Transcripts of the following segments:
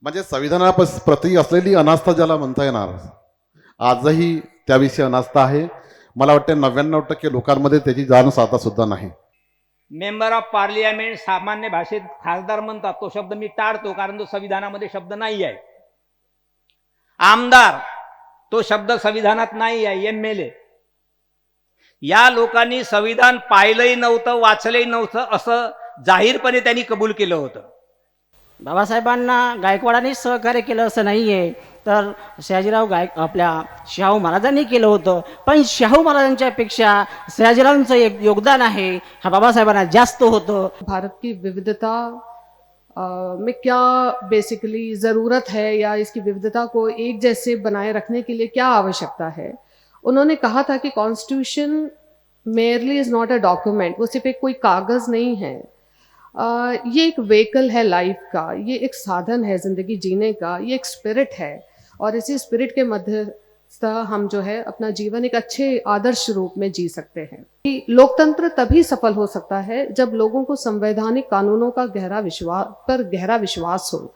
म्हणजे संविधानाप्रती असलेली अनास्था ज्याला म्हणता येणार, आजही त्याविषयी अनास्था आहे. मला वाटतं 99% लोकांमध्ये त्याची जाण साधा सुद्धा नाही. मेंबर ऑफ पार्लियामेंट सामान्य भाषेत खासदार म्हणतात, तो शब्द मी टाळतो कारण तो संविधानामध्ये शब्द नाही आहे. आमदार तो शब्द संविधानात नाही आहे. MLA या लोकांनी संविधान पाहिलंही नव्हतं, वाचलंही नव्हतं असं जाहीरपणे त्यांनी कबूल केलं होतं. बाबासाहेबांना गायकवाडांनी सहकार्य केलं असं नाही आहे, तर शहाजीराव आपल्या शाहू महाराजांनी केलं होतं. पण शाहू महाराजांच्यापेक्षा शहाजीरावांचं एक योगदान आहे हा बाबासाहेबांना जास्त होतं. भारत की विविधता में क्या बेसिकली ज़रूरत है या इसकी विविधता को एक जैसे बनाए रखने के लिए क्या आवश्यकता है. उन्होंने कहा था कि constitution merely is not a document, वो सिर्फ एक कोई कागज़ नहीं है. ये एक व्हीकल है लाइफ का, ये एक साधन है ज़िंदगी जीने का, ये एक स्पिरिट है. और इसी स्पिरिट के मध्य हम जो है अपना जीवन एक अच्छे आदर्श रूप में जी सकते हैं. लोकतंत्र तभी सफल हो सकता है जब लोगों को संवैधानिक कानूनों का गहरा विश्वास हो.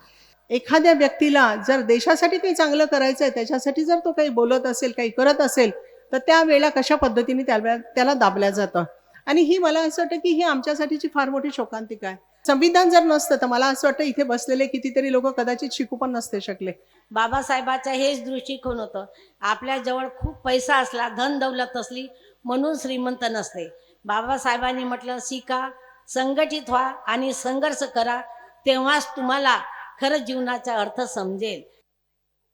एखाद्या व्यक्तीला जर देशासाठी काही चांगलं करायचं आहे, त्याच्यासाठी जर तो काही बोलत असेल, काही करत असेल, तर त्यावेळेला कशा पद्धतीने त्याला दाबल्या जातं. आणि ही मला असं वाटतं की ही आमच्यासाठीची फार मोठी शोकांतिका आहे. संविधान जर नसतं तर मला असं वाटतं इथे बसलेले कितीतरी लोक कदाचित शिकू पण नसते शकले. बाबासाहेबाचं हेच दृष्टिकोन होतं. आपल्याजवळ खूप पैसा असला, धन दौलत असली म्हणून श्रीमंत नसते. बाबासाहेबांनी म्हटलं, शिका, संघटित व्हा आणि संघर्ष करा, तेव्हाच तुम्हाला खरं जीवनाचा अर्थ समजेल.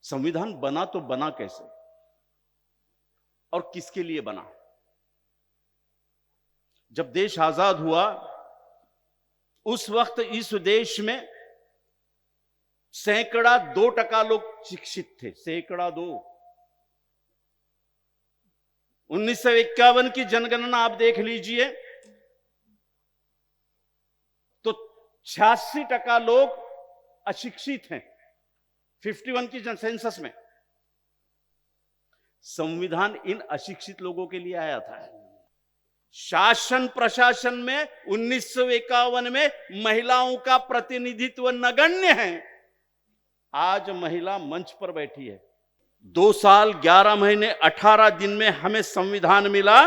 संविधान बना तो बना कैसे और किसके लिए बना? जब देश आजाद हुआ उस वक्त इस देश में 2% लोग शिक्षित थे. 2%. 1951 की जनगणना आप देख लीजिए तो 86% लोग अशिक्षित हैं. 51 की सेंसस में संविधान इन अशिक्षित लोगों के लिए आया था. शासन प्रशासन में 1951 में महिलाओं का प्रतिनिधित्व नगण्य है. आज महिला मंच पर बैठी है. 2 साल 11 महीने 18 दिन में हमें संविधान मिला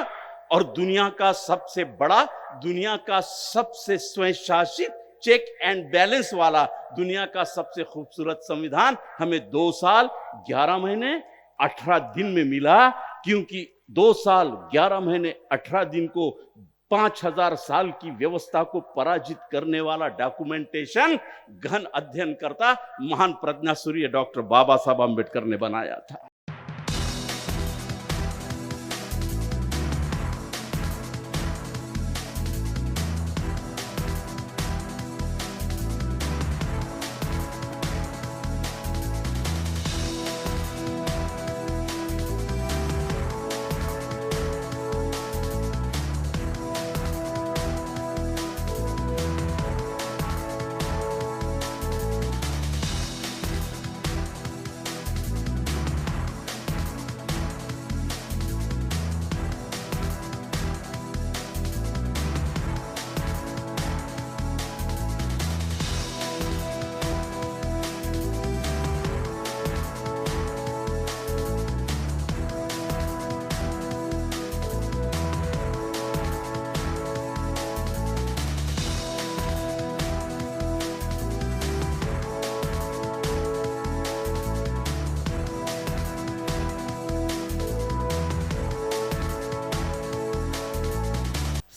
और दुनिया का सबसे बड़ा, दुनिया का सबसे स्वयंशासित, चेक एंड बैलेंस वाला, दुनिया का सबसे खूबसूरत संविधान हमें 2 साल 11 महीने 18 दिन में मिला. क्योंकि 2 साल 11 महीने 18 दिन को 5000 साल की व्यवस्था को पराजित करने वाला डॉक्यूमेंटेशन गहन अध्ययन करता महान प्रज्ञासूर्य डॉक्टर बाबा साहब आंबेडकर ने बनाया था.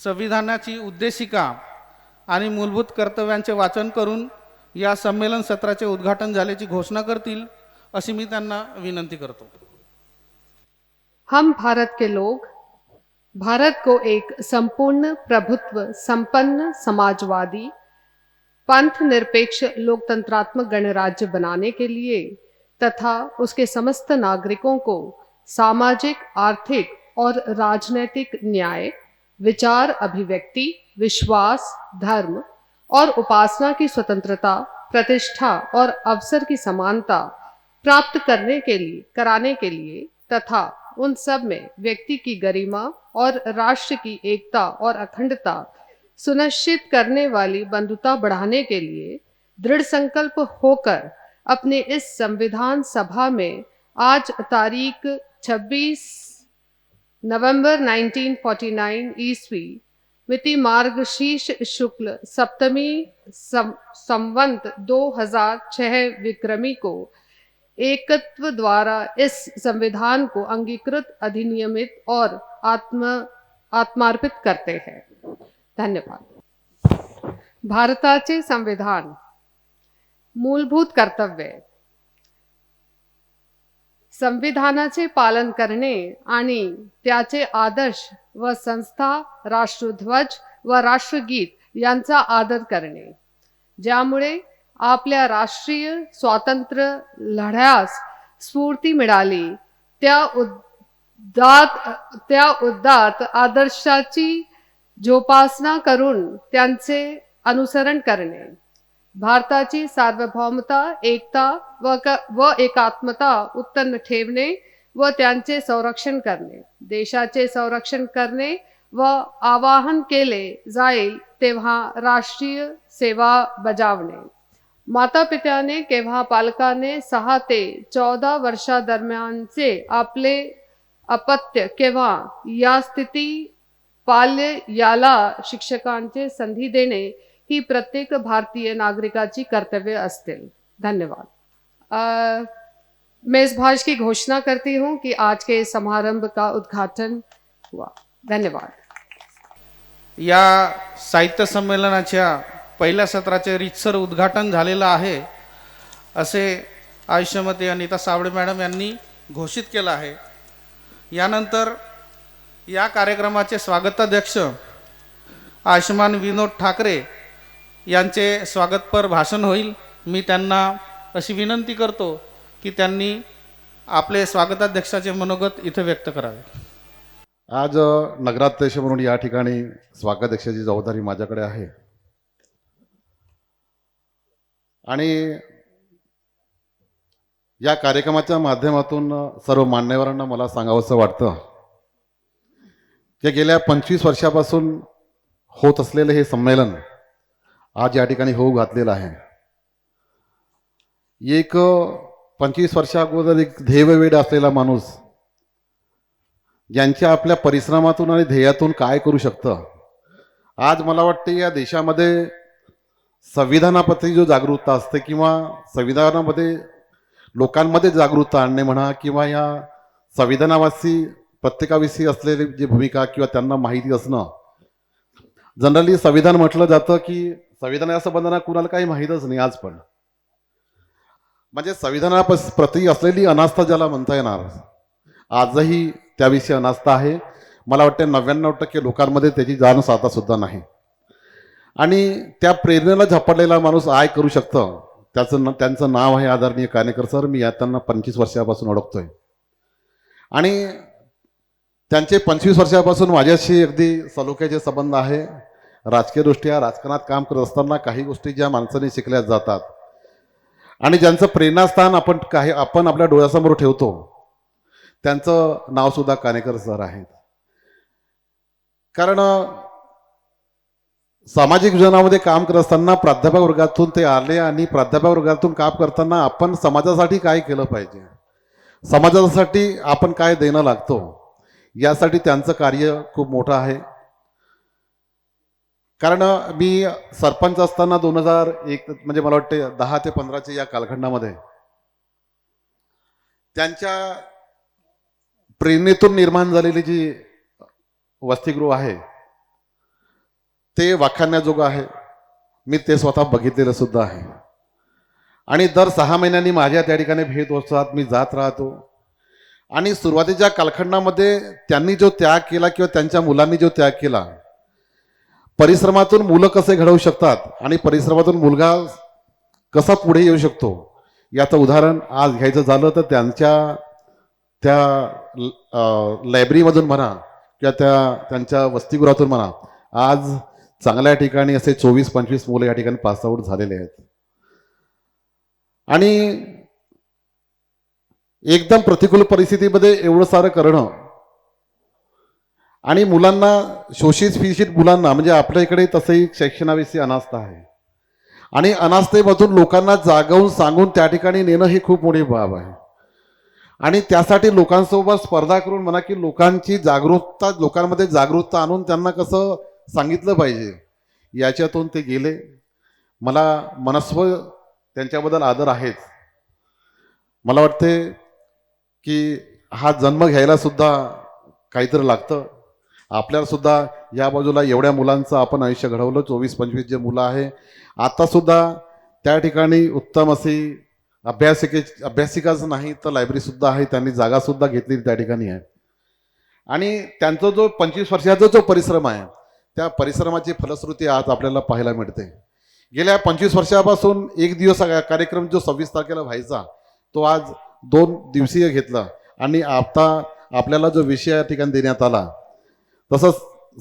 संविधानाची उद्देशिका आणि मूलभूत कर्तव्यांचे वाचन करून या संमेलन सत्राचे उद्घाटन झाल्याची घोषणा करतील अशी मी त्यांना विनंती करतो. हम भारत के लोग भारत को एक संपूर्ण प्रभुत्व संपन्न समाजवादी पंथ निरपेक्ष लोकतंत्रात्मक गणराज्य बनाने के लिए तथा उसके समस्त नागरिकों को सामाजिक, आर्थिक और राजनैतिक न्याय, विचार अभिव्यक्ति, विश्वास, धर्म और उपासना की स्वतंत्रता, प्रतिष्ठा और अवसर की समानता प्राप्त कराने के लिए तथा उन सब में व्यक्ति की गरिमा और राष्ट्र की एकता और अखंडता सुनिश्चित करने वाली बंधुता बढ़ाने के लिए दृढ़ संकल्प होकर अपने इस संविधान सभा में आज तारीख 26 नवंबर 1949 ईस्वी मिति मार्गशीर्ष शुक्ल सप्तमी संवंत 2006 विक्रमी को एकत्व द्वारा इस संविधान को अंगीकृत, अधिनियमित और आत्मार्पित करते हैं। धन्यवाद। भारताचे संविधान मूलभूत कर्तव्य संविधानाचे पालन करणे आणि त्याचे आदर्श व संस्था, राष्ट्रध्वज व राष्ट्रगीत यांचा आदर करणे, ज्यामुळे आपल्या राष्ट्रीय स्वातंत्र्य लढ्यास स्फूर्ती मिळाली, त्या उदात्त आदर्शाची जोपासना करून त्यांचे अनुसरण करणे, भारताची सार्वभौमता, एकता व एकात्मता उत्तम ठेवणे व त्यांचे संरक्षण करणे, देशाचे संरक्षण करणे व आवाहन केले जाईल तेव्हा राष्ट्रीय सेवा बजावणे, माता पित्याने किंवा पालकाने 6 ते 14 वर्षादरम्यानचे आपले अपत्य किंवा या स्थिती पाल्य याला शिक्षकांचे संधी देणे ही प्रत्येक भारतीय नागरिकाची कर्तव्य असतील। धन्यवाद। मैं इस भाष की घोषणा करती हूँ कि आज के समारंभ का उद्घाटन हुआ। धन्यवाद। या साहित्य संमेलनाच्या पहिल्या सत्राचे रीतसर उद्घाटन झालेलं आहे असे आयुष्यमती अनिता सावळे मॅडम यांनी घोषित केलं आहे। यानंतर या कार्यक्रमाचे स्वागताध्यक्ष आयुष्मान विनोद ठाकरे यांचे स्वागतपर भाषण होईल। मी त्यांना अशी विनंती करतो की त्यांनी आपले स्वागताध्यक्षाचे मनोगत इथे व्यक्त करावे। आज नगराध्यक्ष म्हणून या ठिकाणी स्वागताध्यक्षाची जबाबदारी माझ्याकडे आहे आणि या कार्यक्रमाच्या माध्यमातून सर्व मान्यवरांना मला सांगावंसं वाटतं की गेल्या 25 वर्षापासून होत असलेले हे संमेलन आज या ठिकाणी होऊ घातलेलं आहे। एक 25 वर्षाअगोदर एक ध्येयवेड असलेला माणूस ज्यांच्या आपल्या परिश्रमातून आणि ध्येयातून काय करू शकतं, आज मला वाटते या देशामध्ये संविधानाप्रती जो जागरूकता असते किंवा संविधानामध्ये लोकांमध्ये जागरूकता आणणे म्हणा किंवा या संविधानावासी प्रत्येकाविषयी असलेली जी भूमिका किंवा त्यांना माहिती असणं, जनरली संविधान म्हटलं जातं की संविधान असं बंधना कुणाला काही माहीतच नाही आज पण, म्हणजे संविधानाप्रती असलेली अनास्था ज्याला म्हणता येणार, आजही त्याविषयी अनास्था आहे। मला वाटते 99% लोकांमध्ये त्याची जाण साधा सुद्धा नाही आणि त्या प्रेरणेला झपाटलेला माणूस आय करू शकतं त्यांचं नाव आहे आदरणीय कानेकर सर। मी त्यांना 25 वर्षापासून ओळखतोय आणि त्यांचे 25 वर्षापासून माझ्याशी अगदी सलोख्याचे संबंध आहे। राजकीयदृष्ट्या राजकारणात काम करत असताना काही गोष्टी ज्या माणसाने शिकल्या जातात आणि ज्यांचं प्रेरणास्थान आपण आपल्या डोळ्यासमोर ठेवतो त्यांचं नावसुद्धा कानेकर सर आहेत। कारण सामाजिक जीवनामध्ये काम करत असताना प्राध्यापक वर्गातून ते आले आणि प्राध्यापक वर्गातून काम करताना आपण समाजासाठी काय केलं पाहिजे, समाजासाठी आपण काय देणं लागतो, यासाठी त्यांचं कार्य खूप मोठं आहे। कारण मी सरपंच असताना 2001 म्हणजे मला वाटते 10 ते 15च्या या कालखंडामध्ये त्यांच्या प्रेरणेतून निर्माण झालेली जी वसतिगृह आहे ते वाखाणण्याजोगं आहे। मी ते स्वतः बघितलेलं सुद्धा आहे आणि दर 6 महिन्यांनी माझ्या त्या ठिकाणी भेट होतात, मी जात राहतो आणि सुरुवातीच्या कालखंडामध्ये त्यांनी जो त्याग केला किंवा त्यांच्या मुलांनी जो त्याग केला, परिश्रमातून मुलं कसे घडवू शकतात आणि परिश्रमातून मुलगा कसा पुढे येऊ शकतो याचं उदाहरण आज घ्यायचं झालं तर त्यांच्या त्या लायब्ररीमधून म्हणा किंवा त्यांच्या वसतिगृहातून म्हणा, आज चांगल्या ठिकाणी असे 24-25 मुलं या ठिकाणी पास आउट झालेले आहेत आणि एकदम प्रतिकूल परिस्थितीमध्ये एवढं सारं करणं आणि मुलांना शोषित मुलांना, म्हणजे आपल्या इकडे तसंही शिक्षणाविषयी अनास्था आहे आणि अनास्थेमधून लोकांना जागवून सांगून त्या ठिकाणी नेणं ही खूप मोठी बाब आहे. आणि त्यासाठी लोकांसोबत स्पर्धा करून म्हणा की लोकांमध्ये जागरूकता आणून त्यांना कसं सांगितलं पाहिजे याच्यातून ते गेले. मला मनस्व त्यांच्याबद्दल आदर आहेच. मला वाटते की हा जन्म घ्यायला सुद्धा काहीतरी लागतं. आपल्याला सुद्धा या बाजूला एवढ्या मुलांचं आपण आयुष्य घडवलं, 24-25 जे मुलं आहे, आतासुद्धा त्या ठिकाणी उत्तम अशी अभ्यासिकाच नाही तर लायब्ररीसुद्धा आहे, त्यांनी जागासुद्धा घेतली त्या ठिकाणी आहे. आणि त्यांचा जो 25 वर्षाचा जो परिश्रम आहे त्या परिश्रमाची फलश्रुती आज आपल्याला पाहायला मिळते. गेल्या 25 वर्षापासून एक दिवस कार्यक्रम जो 26 तारखेला व्हायचा तो आज 2 दिवसीय घेतला. आणि आता आपल्याला जो विषय या ठिकाणी देण्यात आला, तसंच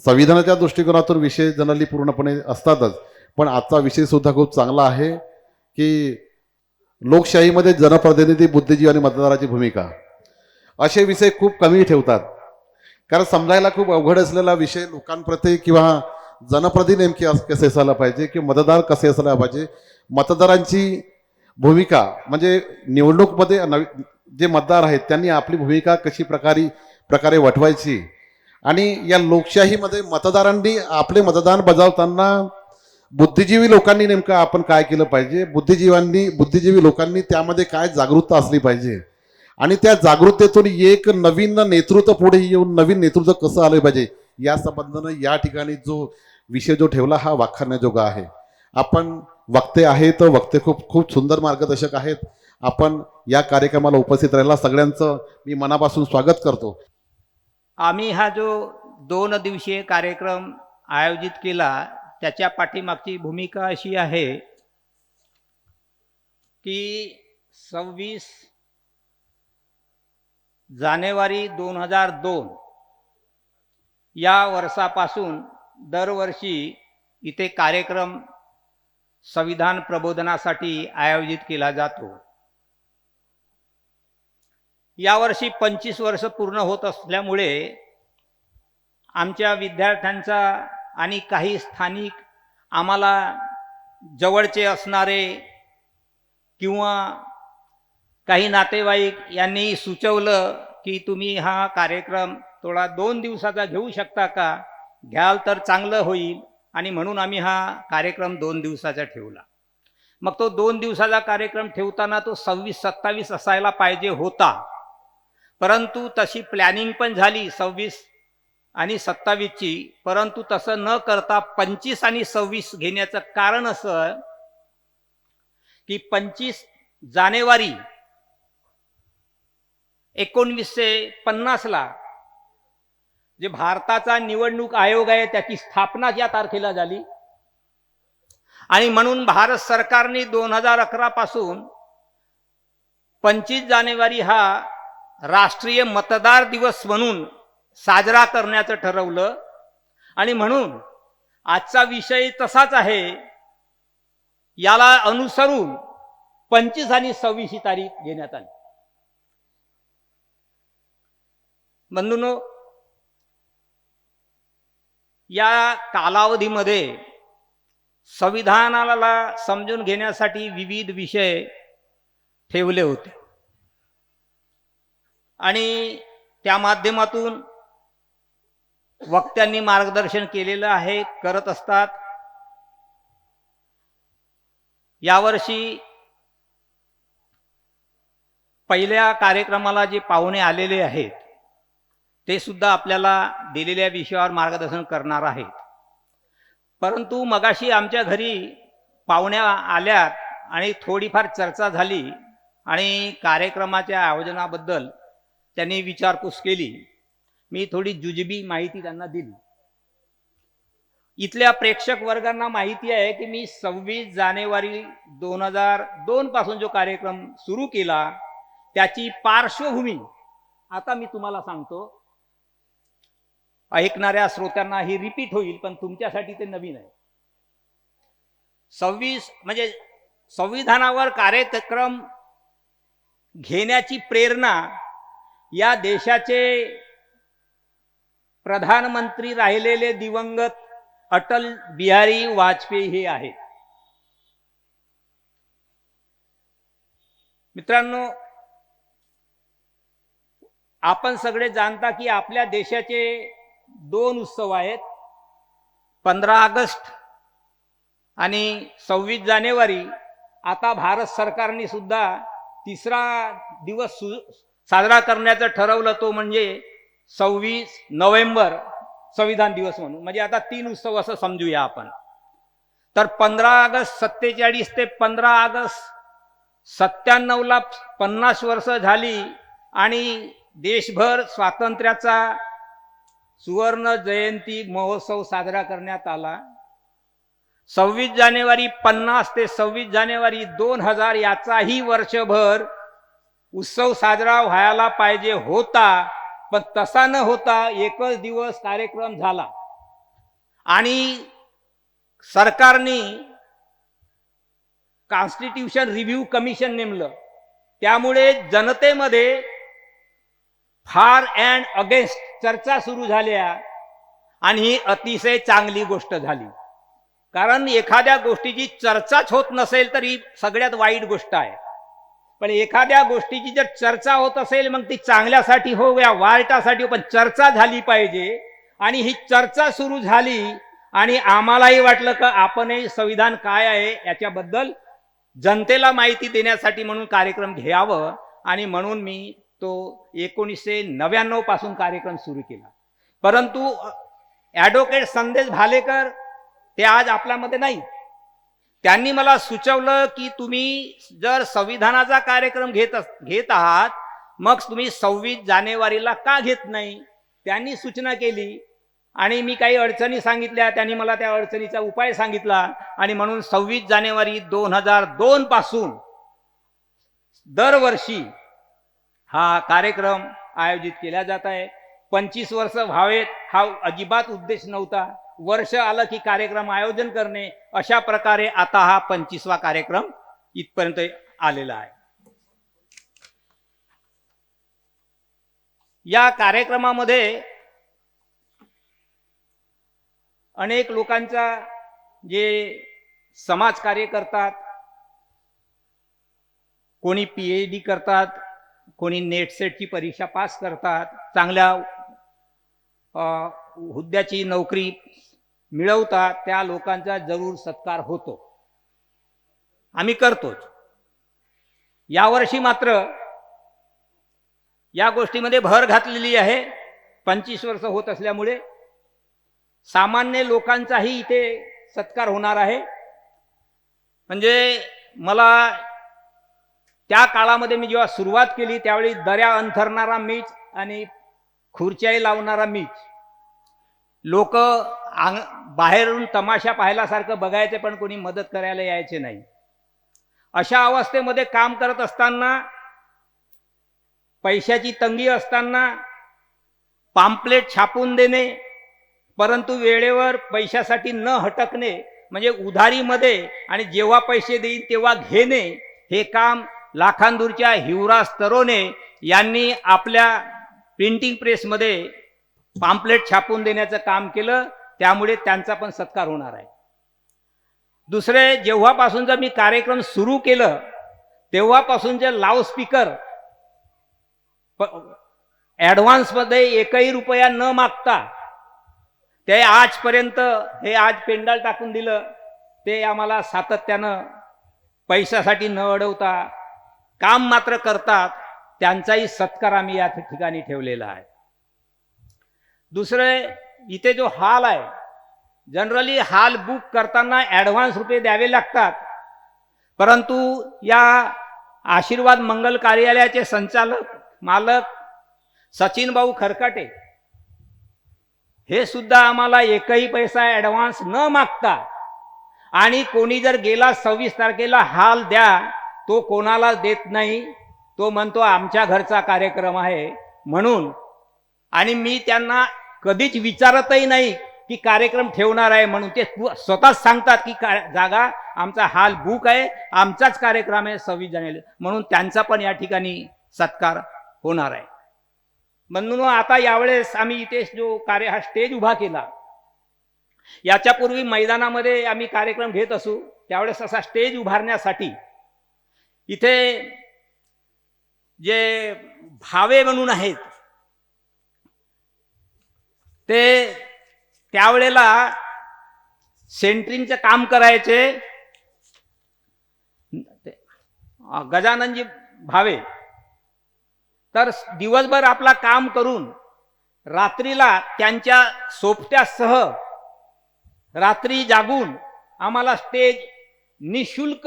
संविधानाच्या दृष्टिकोनातून विषय जनरली पूर्णपणे असतातच, पण आजचा विषय सुद्धा खूप चांगला आहे की लोकशाहीमध्ये जनप्रतिनिधी, बुद्धिजीवी आणि मतदाराची भूमिका. असे विषय खूप कमी ठेवतात, कारण समजायला खूप अवघड असलेला विषय लोकांप्रती किंवा जनप्रतिनिधी नेमके कसे असायला पाहिजे किंवा मतदार कसे असायला पाहिजे, मतदारांची भूमिका म्हणजे निवडणूकमध्ये जे मतदार आहेत त्यांनी आपली भूमिका कशी प्रकारे वठवायची. आणि या लोकशाहीमध्ये मतदारांनी आपले मतदान बजावताना बुद्धिजीवी लोकांनी नेमकं आपण काय केलं पाहिजे, बुद्धिजीवी लोकांनी त्यामध्ये काय जागरूकता असली पाहिजे आणि त्या जागरूकतेतून एक नवीन नेतृत्व पुढे येऊन नवीन नेतृत्व कसं आलं पाहिजे या संबंधानं या ठिकाणी जो विषय जो ठेवला हा वाखाणण्याजोगा आहे. आपण वक्ते आहेत, वक्ते खूप सुंदर मार्गदर्शक आहेत. आपण या कार्यक्रमाला उपस्थित राहिला सगळ्यांचं मी मनापासून स्वागत करतो. आम्ही हा जो 2 दिवसीय कार्यक्रम आयोजित केला त्याच्या पाठीमागची भूमिका अशी आहे की 26 जानेवारी 2002 या वर्षापासून दरवर्षी इथे कार्यक्रम संविधान प्रबोधनासाठी आयोजित केला जातो. यावर्षी 25 वर्ष पूर्ण होत असल्यामुळे आमच्या विद्यार्थ्यांचा आणि काही स्थानिक आम्हाला जवळचे असणारे किंवा काही नातेवाईक यांनी सुचवलं की तुम्ही हा कार्यक्रम थोडा 2 दिवसाचा घेऊ शकता का, घ्याल तर चांगलं होईल. आणि म्हणून आम्ही हा कार्यक्रम 2 दिवसाचा ठेवला. मग तो 2 दिवसाचा कार्यक्रम ठेवताना तो 26-27 असायला पाहिजे होता, परंतु तशी प्लॅनिंग पण झाली 26 आणि 27ची, परंतु तसं न करता 25 आणि 26 घेण्याचं कारण असं की 25 जानेवारी 1950ला जे भारताचा निवडणूक आयोग आहे त्याची स्थापना या तारखेला झाली. आणि म्हणून भारत सरकारने 2011 पासून 25 जानेवारी हा राष्ट्रीय मतदार दिवस म्हणून साजरा करण्याचं ठरवलं. आणि म्हणून आजचा विषय तसाच आहे, याला अनुसरून 25 आणि 26 ही तारीख घेण्यात आली. बंधूंनो, या कालावधीमध्ये संविधानाला समजून घेण्यासाठी विविध विषय ठेवले होते आणि त्या माध्यमातून वक्त्यांनी मार्गदर्शन केलेलं आहे, करत असतात. यावर्षी पहिल्या कार्यक्रमाला जे पाहुणे आलेले आहेत ते सुद्धा आपल्याला दिलेल्या विषयावर मार्गदर्शन करणार आहेत. परंतु मगाशी आमच्या घरी पाहुण्या आल्यात आणि थोडीफार चर्चा झाली आणि कार्यक्रमाच्या आयोजनाबद्दल त्यांनी विचारपूस केली. मी थोडी जुजबी माहिती त्यांना दिली. इथल्या प्रेक्षक वर्गांना माहिती आहे की मी 26 जानेवारी 2002 पासून जो कार्यक्रम सुरू केला त्याची पार्श्वभूमी आता मी तुम्हाला सांगतो. ऐकणाऱ्या श्रोत्यांना ही रिपीट होईल, पण तुमच्यासाठी ते नवीन आहे. 26 म्हणजे संविधानावर कार्यक्रम घेण्याची प्रेरणा या देशाचे प्रधानमंत्री राहिलेले दिवंगत अटल बिहारी वाजपेयी हे आहेत. मित्रांनो, आपण सगळे जाणता की आपल्या देशाचे 2 उत्सव आहेत, 15 ऑगस्ट आणि 26 जानेवारी. आता भारत सरकारने सुद्धा तिसरा दिवस साजरा करण्याचं ठरवलं, तो म्हणजे 26 नोव्हेंबर संविधान दिवस म्हणून. म्हणजे आता 3 उत्सव असं समजूया आपण. तर 15 ऑगस्ट 47 ते 15 ऑगस्ट 97ला 50 वर्ष झाली आणि देशभर स्वातंत्र्याचा सुवर्ण जयंती महोत्सव साजरा करण्यात आला. 26 जानेवारी 50 ते 26 जानेवारी 2000 याचाही वर्षभर उत्सव साजरा व्हायला पाहिजे होता, पण तसा न होता एकच दिवस कार्यक्रम झाला. आणि सरकारने कॉन्स्टिट्यूशन रिव्ह्यू कमिशन नेमलं. त्यामुळे जनतेमध्ये फार अँड अगेन्स्ट चर्चा सुरू झाल्या आणि ही अतिशय चांगली गोष्ट झाली. कारण एखाद्या गोष्टीची चर्चाच होत नसेल तर ही सगळ्यात वाईट गोष्ट आहे. पण एखाद्या गोष्टीची जर चर्चा होत असेल मग ती चांगल्यासाठी हो या वाईटासाठी हो, पण चर्चा झाली पाहिजे. आणि ही चर्चा सुरू झाली आणि आम्हालाही वाटलं की आपणही संविधान काय आहे याच्याबद्दल जनतेला माहिती देण्यासाठी म्हणून कार्यक्रम घ्यावं. आणि म्हणून मी तो 1999 पासून कार्यक्रम सुरू केला. परंतु ॲडव्होकेट संदेश भालेकर ते आज आपल्यामध्ये नाही. त्यांनी मला सुचवलं की तुम्ही जर संविधानाचा कार्यक्रम घेत आहात मग तुम्ही 26 जानेवारीला का घेत नाही. त्यांनी सूचना केली आणि मी काही अडचणी सांगितल्या. त्यांनी मला त्या अडचणीचा उपाय सांगितला आणि म्हणून 26 जानेवारी 2002 पासून दरवर्षी हा कार्यक्रम आयोजित केला जात आहे. 25 वर्ष व्हावेत हा अजिबात उद्देश नव्हता. वर्ष आलं की कार्यक्रम आयोजन करणे, अशा प्रकारे आता हा 25वा कार्यक्रम इथपर्यंत आलेला आहे. या कार्यक्रमामध्ये अनेक लोकांचा जे समाजकार्य करतात, कोणी PhD करतात, कोणी नेट सेटची परीक्षा पास करतात, चांगल्या हुद्द्याची नोकरी मिळवतात, त्या लोकांचा जरूर सत्कार होतो, आम्ही करतोच. यावर्षी मात्र या गोष्टीमध्ये भर घातलेली आहे. 25 वर्ष होत असल्यामुळे सामान्य लोकांचाही इथे सत्कार होणार आहे. म्हणजे मला त्या काळामध्ये मी जेव्हा सुरुवात केली त्यावेळी दऱ्या अंथरणारा मीच आणि खुर्च्याही लावणारा मीच. लोक बाहेरून तमाशा पाहिल्यासारखं बघायचे पण कोणी मदत करायला यायचे नाही. अशा अवस्थेमध्ये काम करत असताना, पैशाची तंगी असताना पाम्पलेट छापून देणे, परंतु वेळेवर पैशासाठी न हटकणे, म्हणजे उधारीमध्ये आणि जेव्हा पैसे देईल तेव्हा घेणे, हे काम लाखांदूरच्या हिवराज तरोने यांनी आपल्या प्रिंटिंग प्रेसमध्ये पाम्पलेट छापून देण्याचं काम केलं. त्यामुळे त्यांचा पण सत्कार होणार आहे. दुसरे, जेव्हापासून जर मी कार्यक्रम सुरू केलं तेव्हापासून जे लाऊडस्पीकर ॲडव्हान्समध्ये 1ही रुपया न मागता ते आजपर्यंत, हे आज पेंडाल टाकून दिलं, ते आम्हाला सातत्यानं पैशासाठी न अडवता काम मात्र करतात, त्यांचाही सत्कार आम्ही या ठिकाणी ठेवलेला आहे. दुसरे, इथे जो हॉल आहे, जनरली हॉल बुक करताना ॲडव्हान्स रुपये द्यावे लागतात, परंतु या आशीर्वाद मंगल कार्यालयाचे संचालक मालक सचिन भाऊ खरकाटे हे सुद्धा आम्हाला 1ही पैसा ॲडव्हान्स न मागता, आणि कोणी जर गेला 26 तारखेला हॉल द्या, तो कोणाला देत नाही. तो म्हणतो आमच्या घरचा कार्यक्रम आहे म्हणून. आणि मी त्यांना कधीच विचारतही नाही की कार्यक्रम ठेवणार आहे म्हणून. ते स्वतःच सांगतात की जागा आमचा हॉल बुक आहे, आमचाच कार्यक्रम आहे 26 जानेवारी, म्हणून त्यांचा पण या ठिकाणी सत्कार होणार आहे. म्हणून आता यावेळेस आम्ही इथे जो हा स्टेज उभा केला, याच्यापूर्वी मैदानामध्ये आम्ही कार्यक्रम घेत असू, त्यावेळेस असा स्टेज उभारण्यासाठी इथे जे भावे म्हणून आहेत ते त्यावेळेला सेंट्रिंगचं काम करायचे. गजाननजी भावे तर दिवसभर आपला काम करून रात्रीला त्यांच्या सोबत्यासह रात्री जागून आम्हाला स्टेज निशुल्क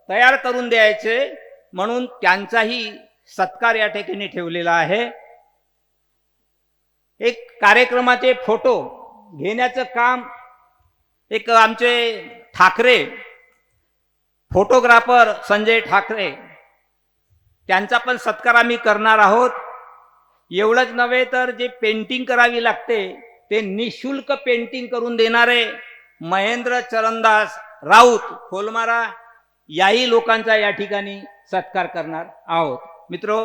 तयार करून द्यायचे, म्हणून त्यांचाही सत्कार या ठिकाणी ठेवलेला आहे. एक कार्यक्रमाचे फोटो घेण्याचं काम एक आमचे ठाकरे फोटोग्राफर संजय ठाकरे त्यांचा पण सत्कार आम्ही करणार आहोत. एवढंच नव्हे तर जे पेंटिंग करावी लागते ते निशुल्क पेंटिंग करून देणारे महेंद्र चरणदास राऊत खोलमारा याही लोकांचा या ठिकाणी सत्कार करणार आहोत. मित्रो,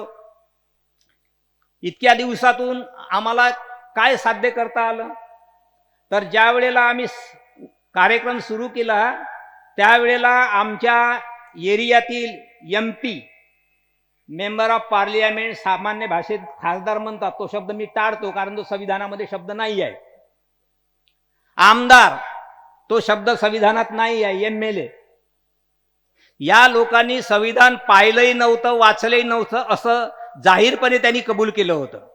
इतक्या दिवसातून आम्हाला काय साध्य करता आलं तर ज्या वेळेला आम्ही कार्यक्रम सुरू केला त्यावेळेला आमच्या एरियातील MP मेंबर ऑफ पार्लियामेंट, सामान्य भाषेत खासदार म्हणतात, तो शब्द मी टाळतो कारण तो संविधानामध्ये शब्द नाही आहे. आमदार तो शब्द संविधानात नाही आहे. MLA या लोकांनी संविधान पाहिलंही नव्हतं, वाचलंही नव्हतं असं जाहीरपणे त्यांनी कबूल केलं होतं.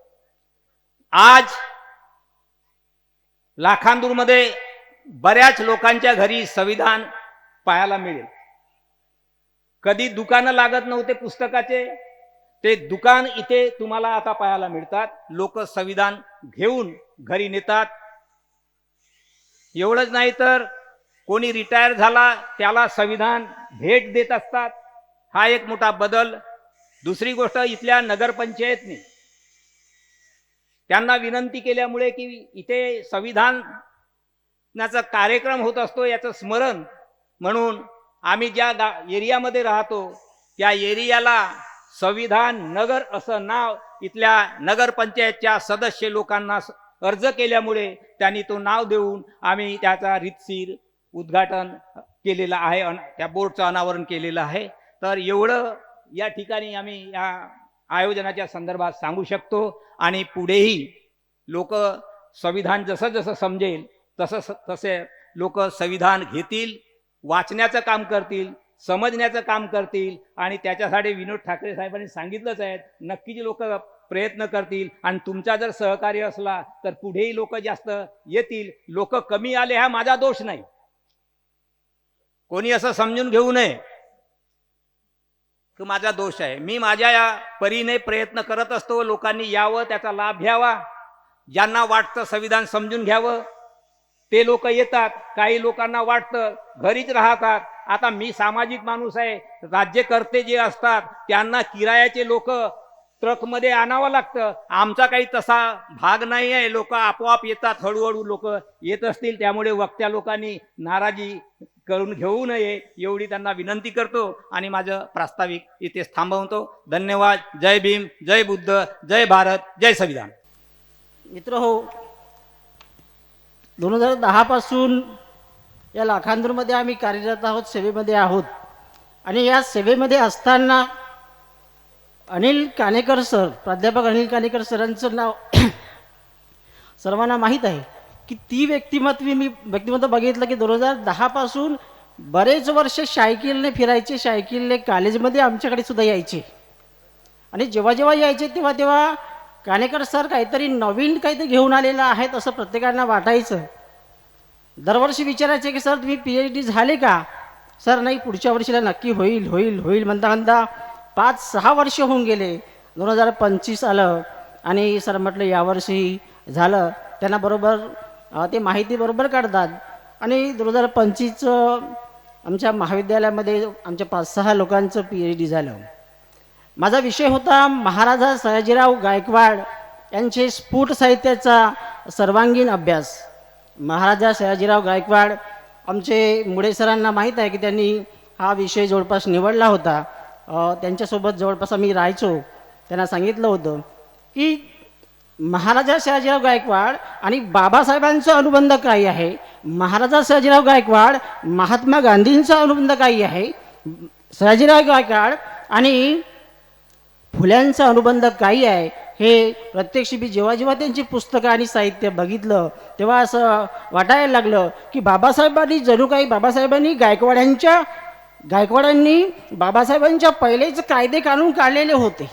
आज लाखांदूरमध्ये बऱ्याच लोकांच्या घरी संविधान पाहायला मिळेल. कधी दुकानं लागत नव्हते पुस्तकाचे, ते दुकान इथे तुम्हाला आता पाहायला मिळतात. लोक संविधान घेऊन घरी नेतात. एवढंच नाही तर कोणी रिटायर झाला त्याला संविधान भेट देत असतात. हा एक मोठा बदल. दुसरी गोष्ट, इथल्या नगरपंचायतने त्यांना विनंती केल्यामुळे की इथे संविधानाचा कार्यक्रम होत असतो याचं स्मरण म्हणून आम्ही ज्या एरियामध्ये राहतो त्या एरियाला संविधान नगर असं नाव इथल्या नगरपंचायतच्या सदस्य लोकांना अर्ज केल्यामुळे त्यांनी तो नाव देऊन आम्ही त्याचा रीतशीर उद्घाटन केलेलं आहे, त्या बोर्डचं अनावरण केलेलं आहे. तर एवढं या ठिकाणी आम्ही या आयोजनाच्या संदर्भात सांगू शकतो. आणि पुढेही लोक संविधान जसं जसं समजेल तसे लोक संविधान घेतील, वाचण्याचं काम करतील, समजण्याचं काम करतील. आणि त्याच्यासाठी विनोद ठाकरे साहेबांनी सांगितलंच आहे, नक्कीच लोक प्रयत्न करतील. आणि तुमचा जर सहकार्य असला तर पुढेही लोक जास्त येतील. लोक कमी आले हा माझा दोष नाही, कोणी असं समजून घेऊ नये की माझा दोष आहे. मी माझ्या या परीने प्रयत्न करत असतो, लोकांनी यावं, त्याचा लाभ घ्यावा. ज्यांना वाटतं संविधान समजून घ्यावं ते लोक येतात. काही लोकांना वाटतं घरीच राहतात. आता मी सामाजिक माणूस आहे. राज्यकर्ते जे असतात त्यांना किरायाचे लोक ट्रकमध्ये आणावं लागतं. आमचा काही तसा भाग नाही आहे. लोक आपोआप येतात, हळूहळू लोक येत असतील. त्यामुळे वक्त्या लोकांनी नाराजी करून घेऊ नये एवढी त्यांना विनंती करतो आणि माझं प्रास्ताविक इथेच थांबवतो. धन्यवाद. जय भीम, जय बुद्ध, जय भारत, जय संविधान. मित्र हो, 2010 पासून या लाखांदूरमध्ये आम्ही कार्यरत आहोत, सेवेमध्ये आहोत. आणि या सेवेमध्ये असताना अनिल कानेकर सर, प्राध्यापक अनिल कानेकर सरांचं नाव सर्वांना माहीत आहे की ती व्यक्तिमत्व बघितलं की 2010 पासून बरेच वर्ष सायकलने फिरायचे, सायकलने कॉलेजमध्ये आमच्याकडे सुद्धा यायचे. आणि जेव्हा जेव्हा यायचे तेव्हा कानेकर सर काहीतरी नवीन काहीतरी घेऊन आलेलं आहेत असं प्रत्येकांना वाटायचं. दरवर्षी विचारायचे की सर तुम्ही PhD झाले का? सर नाही, पुढच्या वर्षीला नक्की होईल होईल होईल म्हणता 5-6 वर्ष होऊन गेले. 2025 आलं आणि सर म्हटलं यावर्षी झालं. त्यांना बरोबर ते माहिती बरोबर काढतात. आणि 2025 आमच्या महाविद्यालयामध्ये आमच्या 5-6 लोकांचं PhD झालं. माझा विषय होता महाराजा सयाजीराव गायकवाड यांचे स्फुट साहित्याचा सर्वांगीण अभ्यास. महाराजा सयाजीराव गायकवाड आमचे मुळे सरांना माहीत आहे की त्यांनी हा विषय जवळपास निवडला होता. त्यांच्यासोबत जवळपास आम्ही राहायचो. त्यांना सांगितलं होतं की महाराजा सयाजीराव गायकवाड आणि बाबासाहेबांचा अनुबंध काय आहे, महाराजा सयाजीराव गायकवाड महात्मा गांधींचा अनुबंध काय आहे, सयाजीराव गायकवाड आणि फुल्यांचा अनुबंध काही आहे हे प्रत्यक्ष मी जेव्हा जेव्हा त्यांची पुस्तकं आणि साहित्य बघितलं तेव्हा असं वाटायला लागलं की बाबासाहेबांनी जणू काही गायकवाडांनी बाबासाहेबांच्या पहिलेच कायदे काढून काढलेले होते.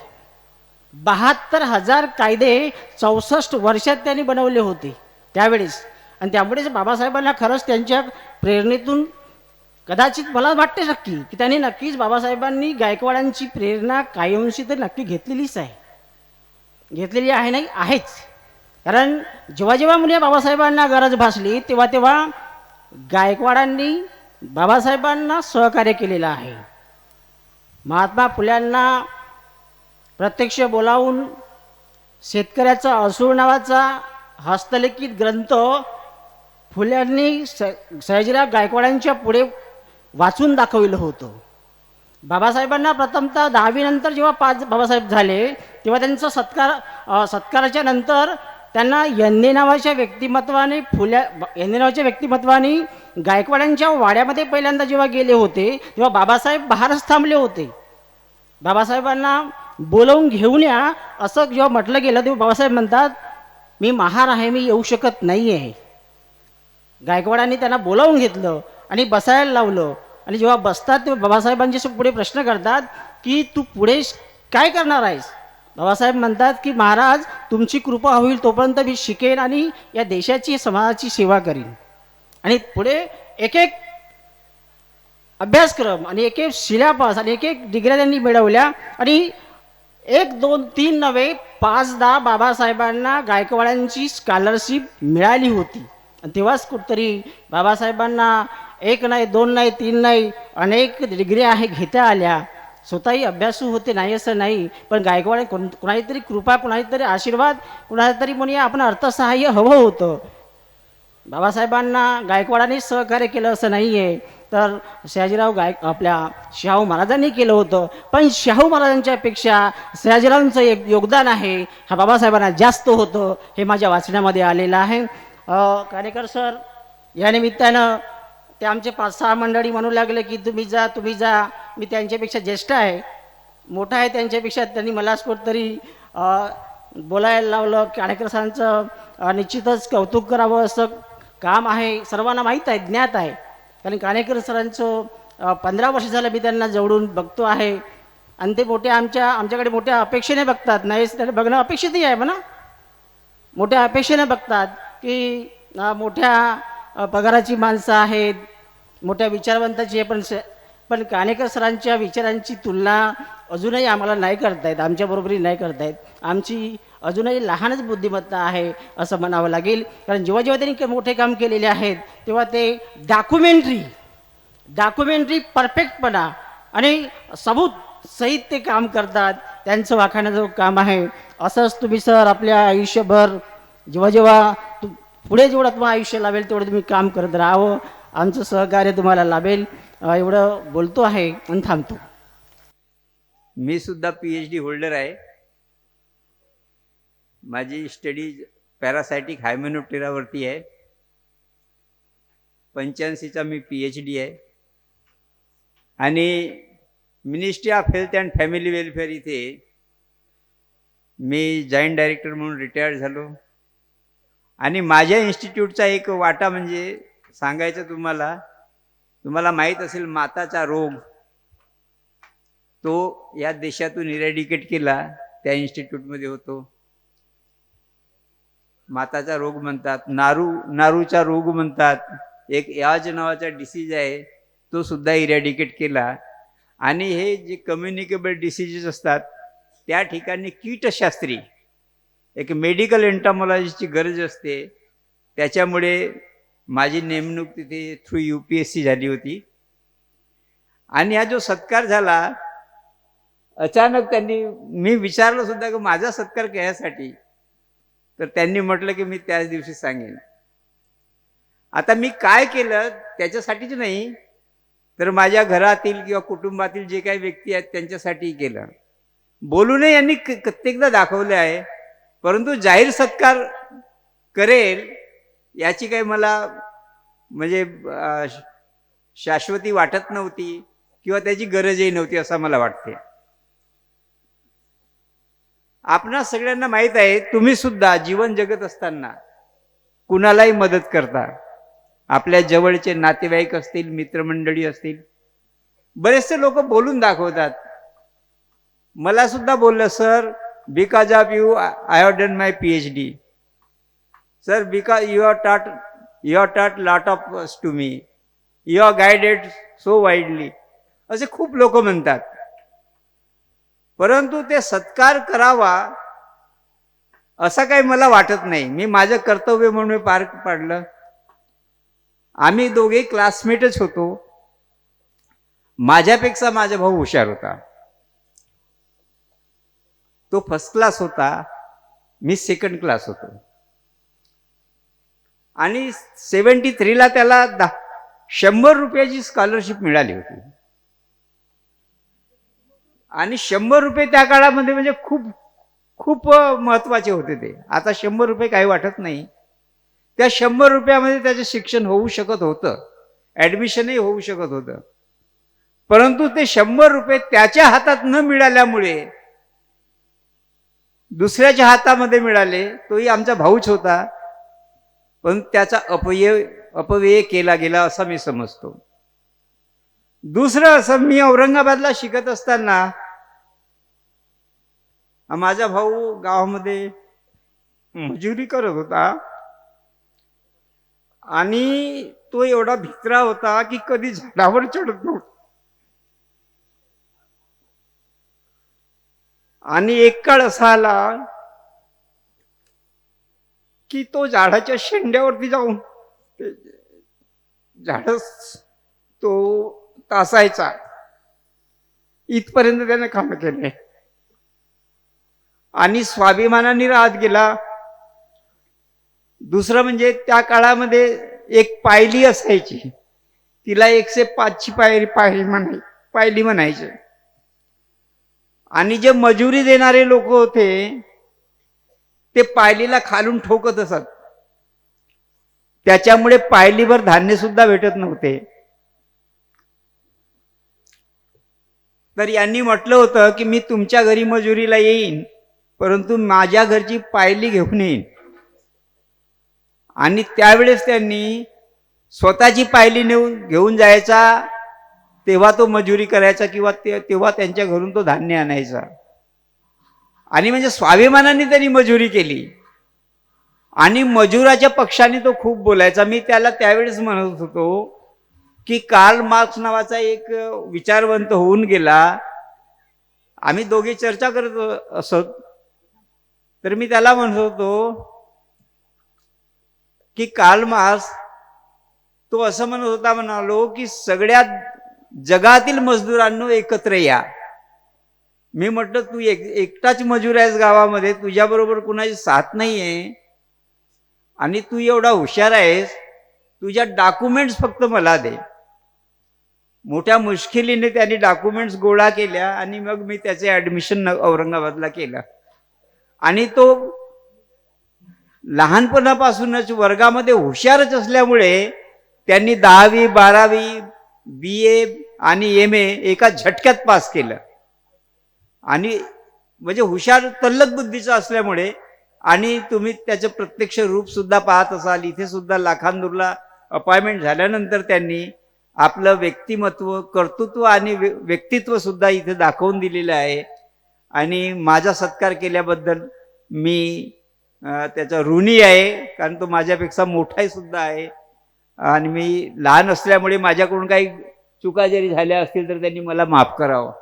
72,000 कायदे 64 वर्षात त्यांनी बनवले होते त्यावेळेस. आणि त्यामुळेच बाबासाहेबांना खरंच त्यांच्या प्रेरणेतून कदाचित मला वाटते नक्की की त्यांनी नक्कीच बाबासाहेबांनी गायकवाडांची प्रेरणा कायमशी तर नक्की घेतलेलीच आहे. घेतलेली आहे नाही आहेच. कारण जेव्हा जेव्हा म्हणजे बाबासाहेबांना गरज भासली तेव्हा तेव्हा गायकवाडांनी बाबासाहेबांना सहकार्य केलेलं आहे. महात्मा फुल्यांना प्रत्यक्ष बोलावून शेतकऱ्याचा असूळ नावाचा हस्तलिखित ग्रंथ फुल्यांनी सयाजीराव गायकवाडांच्या पुढे वाचून दाखविलं होतं. बाबासाहेबांना प्रथमतः 10वी नंतर जेव्हा 5 बाबासाहेब झाले तेव्हा त्यांचा सत्काराच्या नंतर त्यांना यन्ने नावाच्या व्यक्तिमत्वाने गायकवाडांच्या वाड्यामध्ये पहिल्यांदा जेव्हा गेले होते तेव्हा बाबासाहेब बाहेरच थांबले होते. बाबासाहेबांना बोलवून घेऊन या असं जेव्हा म्हटलं गेलं तेव्हा बाबासाहेब म्हणतात मी महार आहे, मी येऊ शकत नाही आहे. गायकवाडांनी त्यांना बोलावून घेतलं आणि बसायला लावलं. आणि जेव्हा बसतात तेव्हा बाबासाहेबांच्या पुढे प्रश्न करतात की तू पुढे काय करणार आहेस. बाबासाहेब म्हणतात की महाराज तुमची कृपा होईल तोपर्यंत मी शिकेन आणि या देशाची समाजाची सेवा करीन. आणि पुढे एक एक अभ्यासक्रम आणि एक एक शिलापास आणि एक एक डिग्र्या त्यांनी मिळवल्या. आणि 1, 2, 3 नव्हे 5दा बाबासाहेबांना गायकवाडांची स्कॉलरशिप मिळाली होती. आणि तेव्हाच कुठतरी बाबासाहेबांना 1 नाही 2 नाही 3 नाही अनेक डिग्र्या घेता आल्या. स्वतःही अभ्यासू होते नाही असं नाही, पण गायकवाड कुणाची कृपा, कुणाची आशीर्वाद, कुणाला म्हणून आपण अर्थसहाय्य हवं होतं. बाबासाहेबांना गायकवाडांनी सहकार्य केलं असं नाही आहे, तर आपल्या शाहू महाराजांनी केलं होतं. पण शाहू महाराजांच्यापेक्षा सयाजीरावांचं एक योगदान आहे हा बाबासाहेबांना जास्त होतं हे माझ्या वाचण्यामध्ये आलेलं आहे. काणेकर सर या निमित्तानं ते आमचे 5-6 मंडळी म्हणू लागले की तुम्ही जा. मी त्यांच्यापेक्षा ज्येष्ठ आहे, मोठा आहे त्यांच्यापेक्षा. त्यांनी मलाच कुठतरी बोलायला लावलं. काणेकर सरांचं निश्चितच कौतुक करावं असं काम आहे, सर्वांना माहीत आहे, ज्ञात आहे. कारण काणेकर सरांचं 15 वर्ष झालं मी त्यांना जवळून बघतो आहे. आणि ते आमच्याकडे मोठ्या अपेक्षेने बघतात. नाही त्याने बघणं अपेक्षितही आहे म्हणा. मोठ्या अपेक्षेने बघतात की मोठ्या पगाराची माणसं आहेत, मोठ्या विचारवंताची आहे. पण काणेकर सरांच्या विचारांची तुलना अजूनही आम्हाला नाही करतायत, आमच्याबरोबरी नाही करतायत. आमची अजूनही लहानच बुद्धिमत्ता आहे असं म्हणावं लागेल. कारण जेव्हा जेव्हा त्यांनी मोठे काम केलेले आहेत तेव्हा ते डॉक्युमेंटरी परफेक्टपणा आणि सबूत सहित ते काम करतात. त्यांचं वाखाणाचं काम आहे. असंच तुम्ही सर आपल्या आयुष्यभर जेव्हा पुढे जेवढं तुम्हाला आयुष्य लाभेल तेवढं तुम्ही काम करत राहावं. आमचं सहकार्य तुम्हाला लाभेल एवढं बोलतो आहे आणि थांबतो. मी सुद्धा PhD होल्डर आहे. माझी स्टडी पॅरासायटिक हायमेनोप्टेरावरती आहे. 85चा मी PhD आहे. आणि ministry of health and family welfare इथे मी जॉईंट डायरेक्टर म्हणून रिटायर्ड झालो. आणि माझ्या इन्स्टिट्यूटचा एक वाटा म्हणजे सांगायचं तुम्हाला माहीत असेल, माताचा रोग तो या देशातून इरॅडिकेट केला त्या इन्स्टिट्यूटमध्ये होतो. माताचा रोग म्हणतात, नारूचा रोग म्हणतात, एक याज नावाचा डिसीज आहे तो सुद्धा इरॅडिकेट केला. आणि हे जे कम्युनिकेबल डिसीजेस असतात त्या ठिकाणी कीटशास्त्री, एक मेडिकल एंटॉमॉलॉजीची गरज असते. त्याच्यामुळे माझी नेमणूक तिथे थ्रू UPSC झाली होती. आणि हा जो सत्कार झाला अचानक मी विचारलं सुद्धा की माझा सत्कार कशासाठी, तर त्यांनी म्हटलं की मी त्याच दिवशी सांगेन. आता मी काय केलं त्याच्यासाठीच नाही, तर माझ्या घरातील किंवा कुटुंबातील जे काही व्यक्ती आहेत त्यांच्यासाठी केलं. बोलूनही यांनी कित्येकदा दाखवले आहे, परंतु जाहीर सत्कार करेल याची काही मला म्हणजे शाश्वती वाटत नव्हती किंवा त्याची गरजही नव्हती असं मला वाटते. आपणा सगळ्यांना माहीत आहे, तुम्ही सुद्धा जीवन जगत असताना कुणालाही मदत करता. आपल्या जवळचे नातेवाईक असतील, मित्रमंडळी असतील, बरेचसे लोक बोलून दाखवतात. मला सुद्धा बोललं, sir because of you I have done my PhD. Sir because you have taught lot of to me, you are guided so widely, असे खूप लोक म्हणतात. परंतु ते सत्कार करावा असं काही मला वाटत नाही. मी माझं कर्तव्य म्हणून पार पाडलं. आम्ही दोघे क्लासमेटच होतो. माझ्यापेक्षा माझा भाऊ हुशार होता. तो फर्स्ट क्लास होता, मी सेकंड क्लास होतो. आणि 73ला त्याला 100 रुपयाची स्कॉलरशिप मिळाली होती. आणि 100 रुपये त्या काळामध्ये म्हणजे खूप खूप महत्वाचे होते ते. आता 100 रुपये काही वाटत नाही. त्या 100 रुपयामध्ये त्याचं शिक्षण होऊ शकत होतं, ॲडमिशनही होऊ शकत होतं. परंतु ते 100 रुपये त्याच्या हातात न मिळाल्यामुळे दुसऱ्याच्या हातामध्ये मिळाले. तोही आमचा भाऊच होता, पण त्याचा अपव्यय केला गेला असं मी समजतो. दुसरं असं, मी औरंगाबादला शिकत असताना माझा भाऊ गावामध्ये मजुरी करत होता. आणि तो एवढा भित्रा होता की कधी झाडावर चढत नव्हता. आणि एक काळ असा आला की तो झाडाच्या शेंड्यावरती जाऊन झाड तो तासायचा, इथपर्यंत त्याने काम केले. आणि स्वाभिमानाने राहत गेला. दुसरं म्हणजे त्या काळामध्ये एक पायली असायची, तिला 105ची पायली म्हणायचे. आणि जे मजुरी देणारे लोक होते ते पायलीला खालून ठोकत असत. त्याच्यामुळे पायलीवर धान्य सुद्धा भेटत नव्हते. तर यांनी म्हटलं होतं की मी तुमच्या घरी मजुरीला येईन, परंतु माझ्या घरची पायली घेऊन येईन. आणि त्यावेळेस त्यांनी स्वतःची पायली घेऊन जायचा, तेव्हा तो मजुरी करायचा, किंवा तेव्हा त्यांच्या घरून तो धान्य आणायचा. आणि म्हणजे स्वाभिमानाने त्यांनी मजुरी केली. आणि मजुराच्या पक्षाने तो खूप बोलायचा. मी त्याला त्यावेळेस म्हणत होतो की कार्ल मार्क्स नावाचा एक विचारवंत होऊन गेला. आम्ही दोघे चर्चा करत असत. तर मी त्याला म्हणत होतो की कार्ल मार्क्स तो असं म्हणत होता, म्हणालो की सगळ्या जगातील मजदूरांनो एकत्र या. मी म्हटलं तू एकटाच मजूर आहेस गावामध्ये, तुझ्याबरोबर कुणाची साथ नाही आहे. आणि तू एवढा हुशार आहेस, तुझ्या डॉक्युमेंट्स फक्त मला दे. मोठ्या मुश्किलीने त्यांनी डॉक्युमेंट्स गोळा केल्या. आणि मग मी त्याचे ॲडमिशन औरंगाबादला केलं. आणि तो लहानपणापासूनच वर्गामध्ये हुशारच असल्यामुळे त्यांनी 10वी 12वी BA आणि MA एका झटक्यात पास केलं. आणि म्हणजे हुशार तल्लख बुद्धीचा असल्यामुळे. आणि तुम्ही त्याचं प्रत्यक्ष रूप सुद्धा पाहत असाल. इथे सुद्धा लाखांदूरला अपॉइंटमेंट झाल्यानंतर त्यांनी आपलं व्यक्तिमत्व, कर्तृत्व आणि व्यक्तित्व सुद्धा इथे दाखवून दिलेलं आहे. आणि माझा सत्कार केल्याबद्दल मी त्याचा ऋणी आहे, कारण तो माझ्यापेक्षा मोठाही सुद्धा आहे. आणि मी लहान असल्यामुळे माझ्याकडून काही चुका जरी झाल्या असतील तर त्यांनी मला माफ करावं.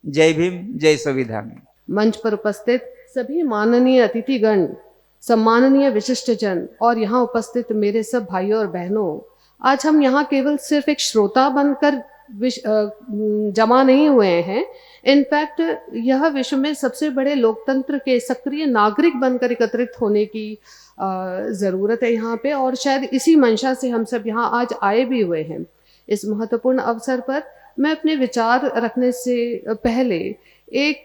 जय भीम, जय संविधान. मंच पर उपस्थित सभी माननीय अतिथिगण, सम्माननीय विशिष्टजन और यहाँ उपस्थित मेरे सब भाइयों और बहनों, आज हम यहाँ केवल सिर्फ एक श्रोता बनकर जमा नहीं हुए हैं. इनफैक्ट यह विश्व में सबसे बड़े लोकतंत्र के सक्रिय नागरिक बनकर एकत्रित होने की ज़रूरत है यहाँ पे. और शायद इसी मंशा से हम सब यहाँ आज आए भी हुए हैं. इस महत्वपूर्ण अवसर पर मैं अपने विचार रखने से पहले एक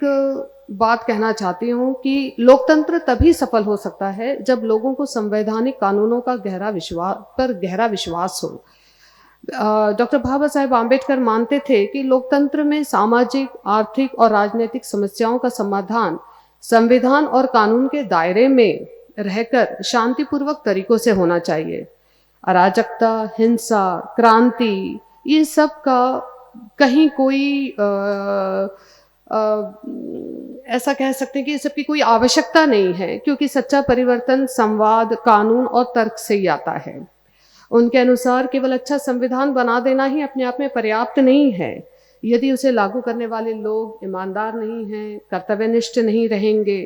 बात कहना चाहती हूँ कि लोकतंत्र तभी सफल हो सकता है जब लोगों को संवैधानिक कानूनों का गहरा विश्वास हो. डॉक्टर बाबा साहेब आम्बेडकर मानते थे कि लोकतंत्र में सामाजिक, आर्थिक और राजनीतिक समस्याओं का समाधान संविधान और कानून के दायरे में रहकर शांतिपूर्वक तरीकों से होना चाहिए। अराजकता, हिंसा, क्रांति, ये सब का कहीं कोई ऐसा कह सकते हैं कि इस सब की कोई आवश्यकता नहीं है, क्योंकि सच्चा परिवर्तन संवाद, कानून और तर्क से ही आता है। उनके अनुसार केवल अच्छा संविधान बना देना ही अपने आप में पर्याप्त नहीं है। यदि उसे लागू करने वाले लोग ईमानदार नहीं हैं, कर्तव्यनिष्ठ नहीं रहेंगे,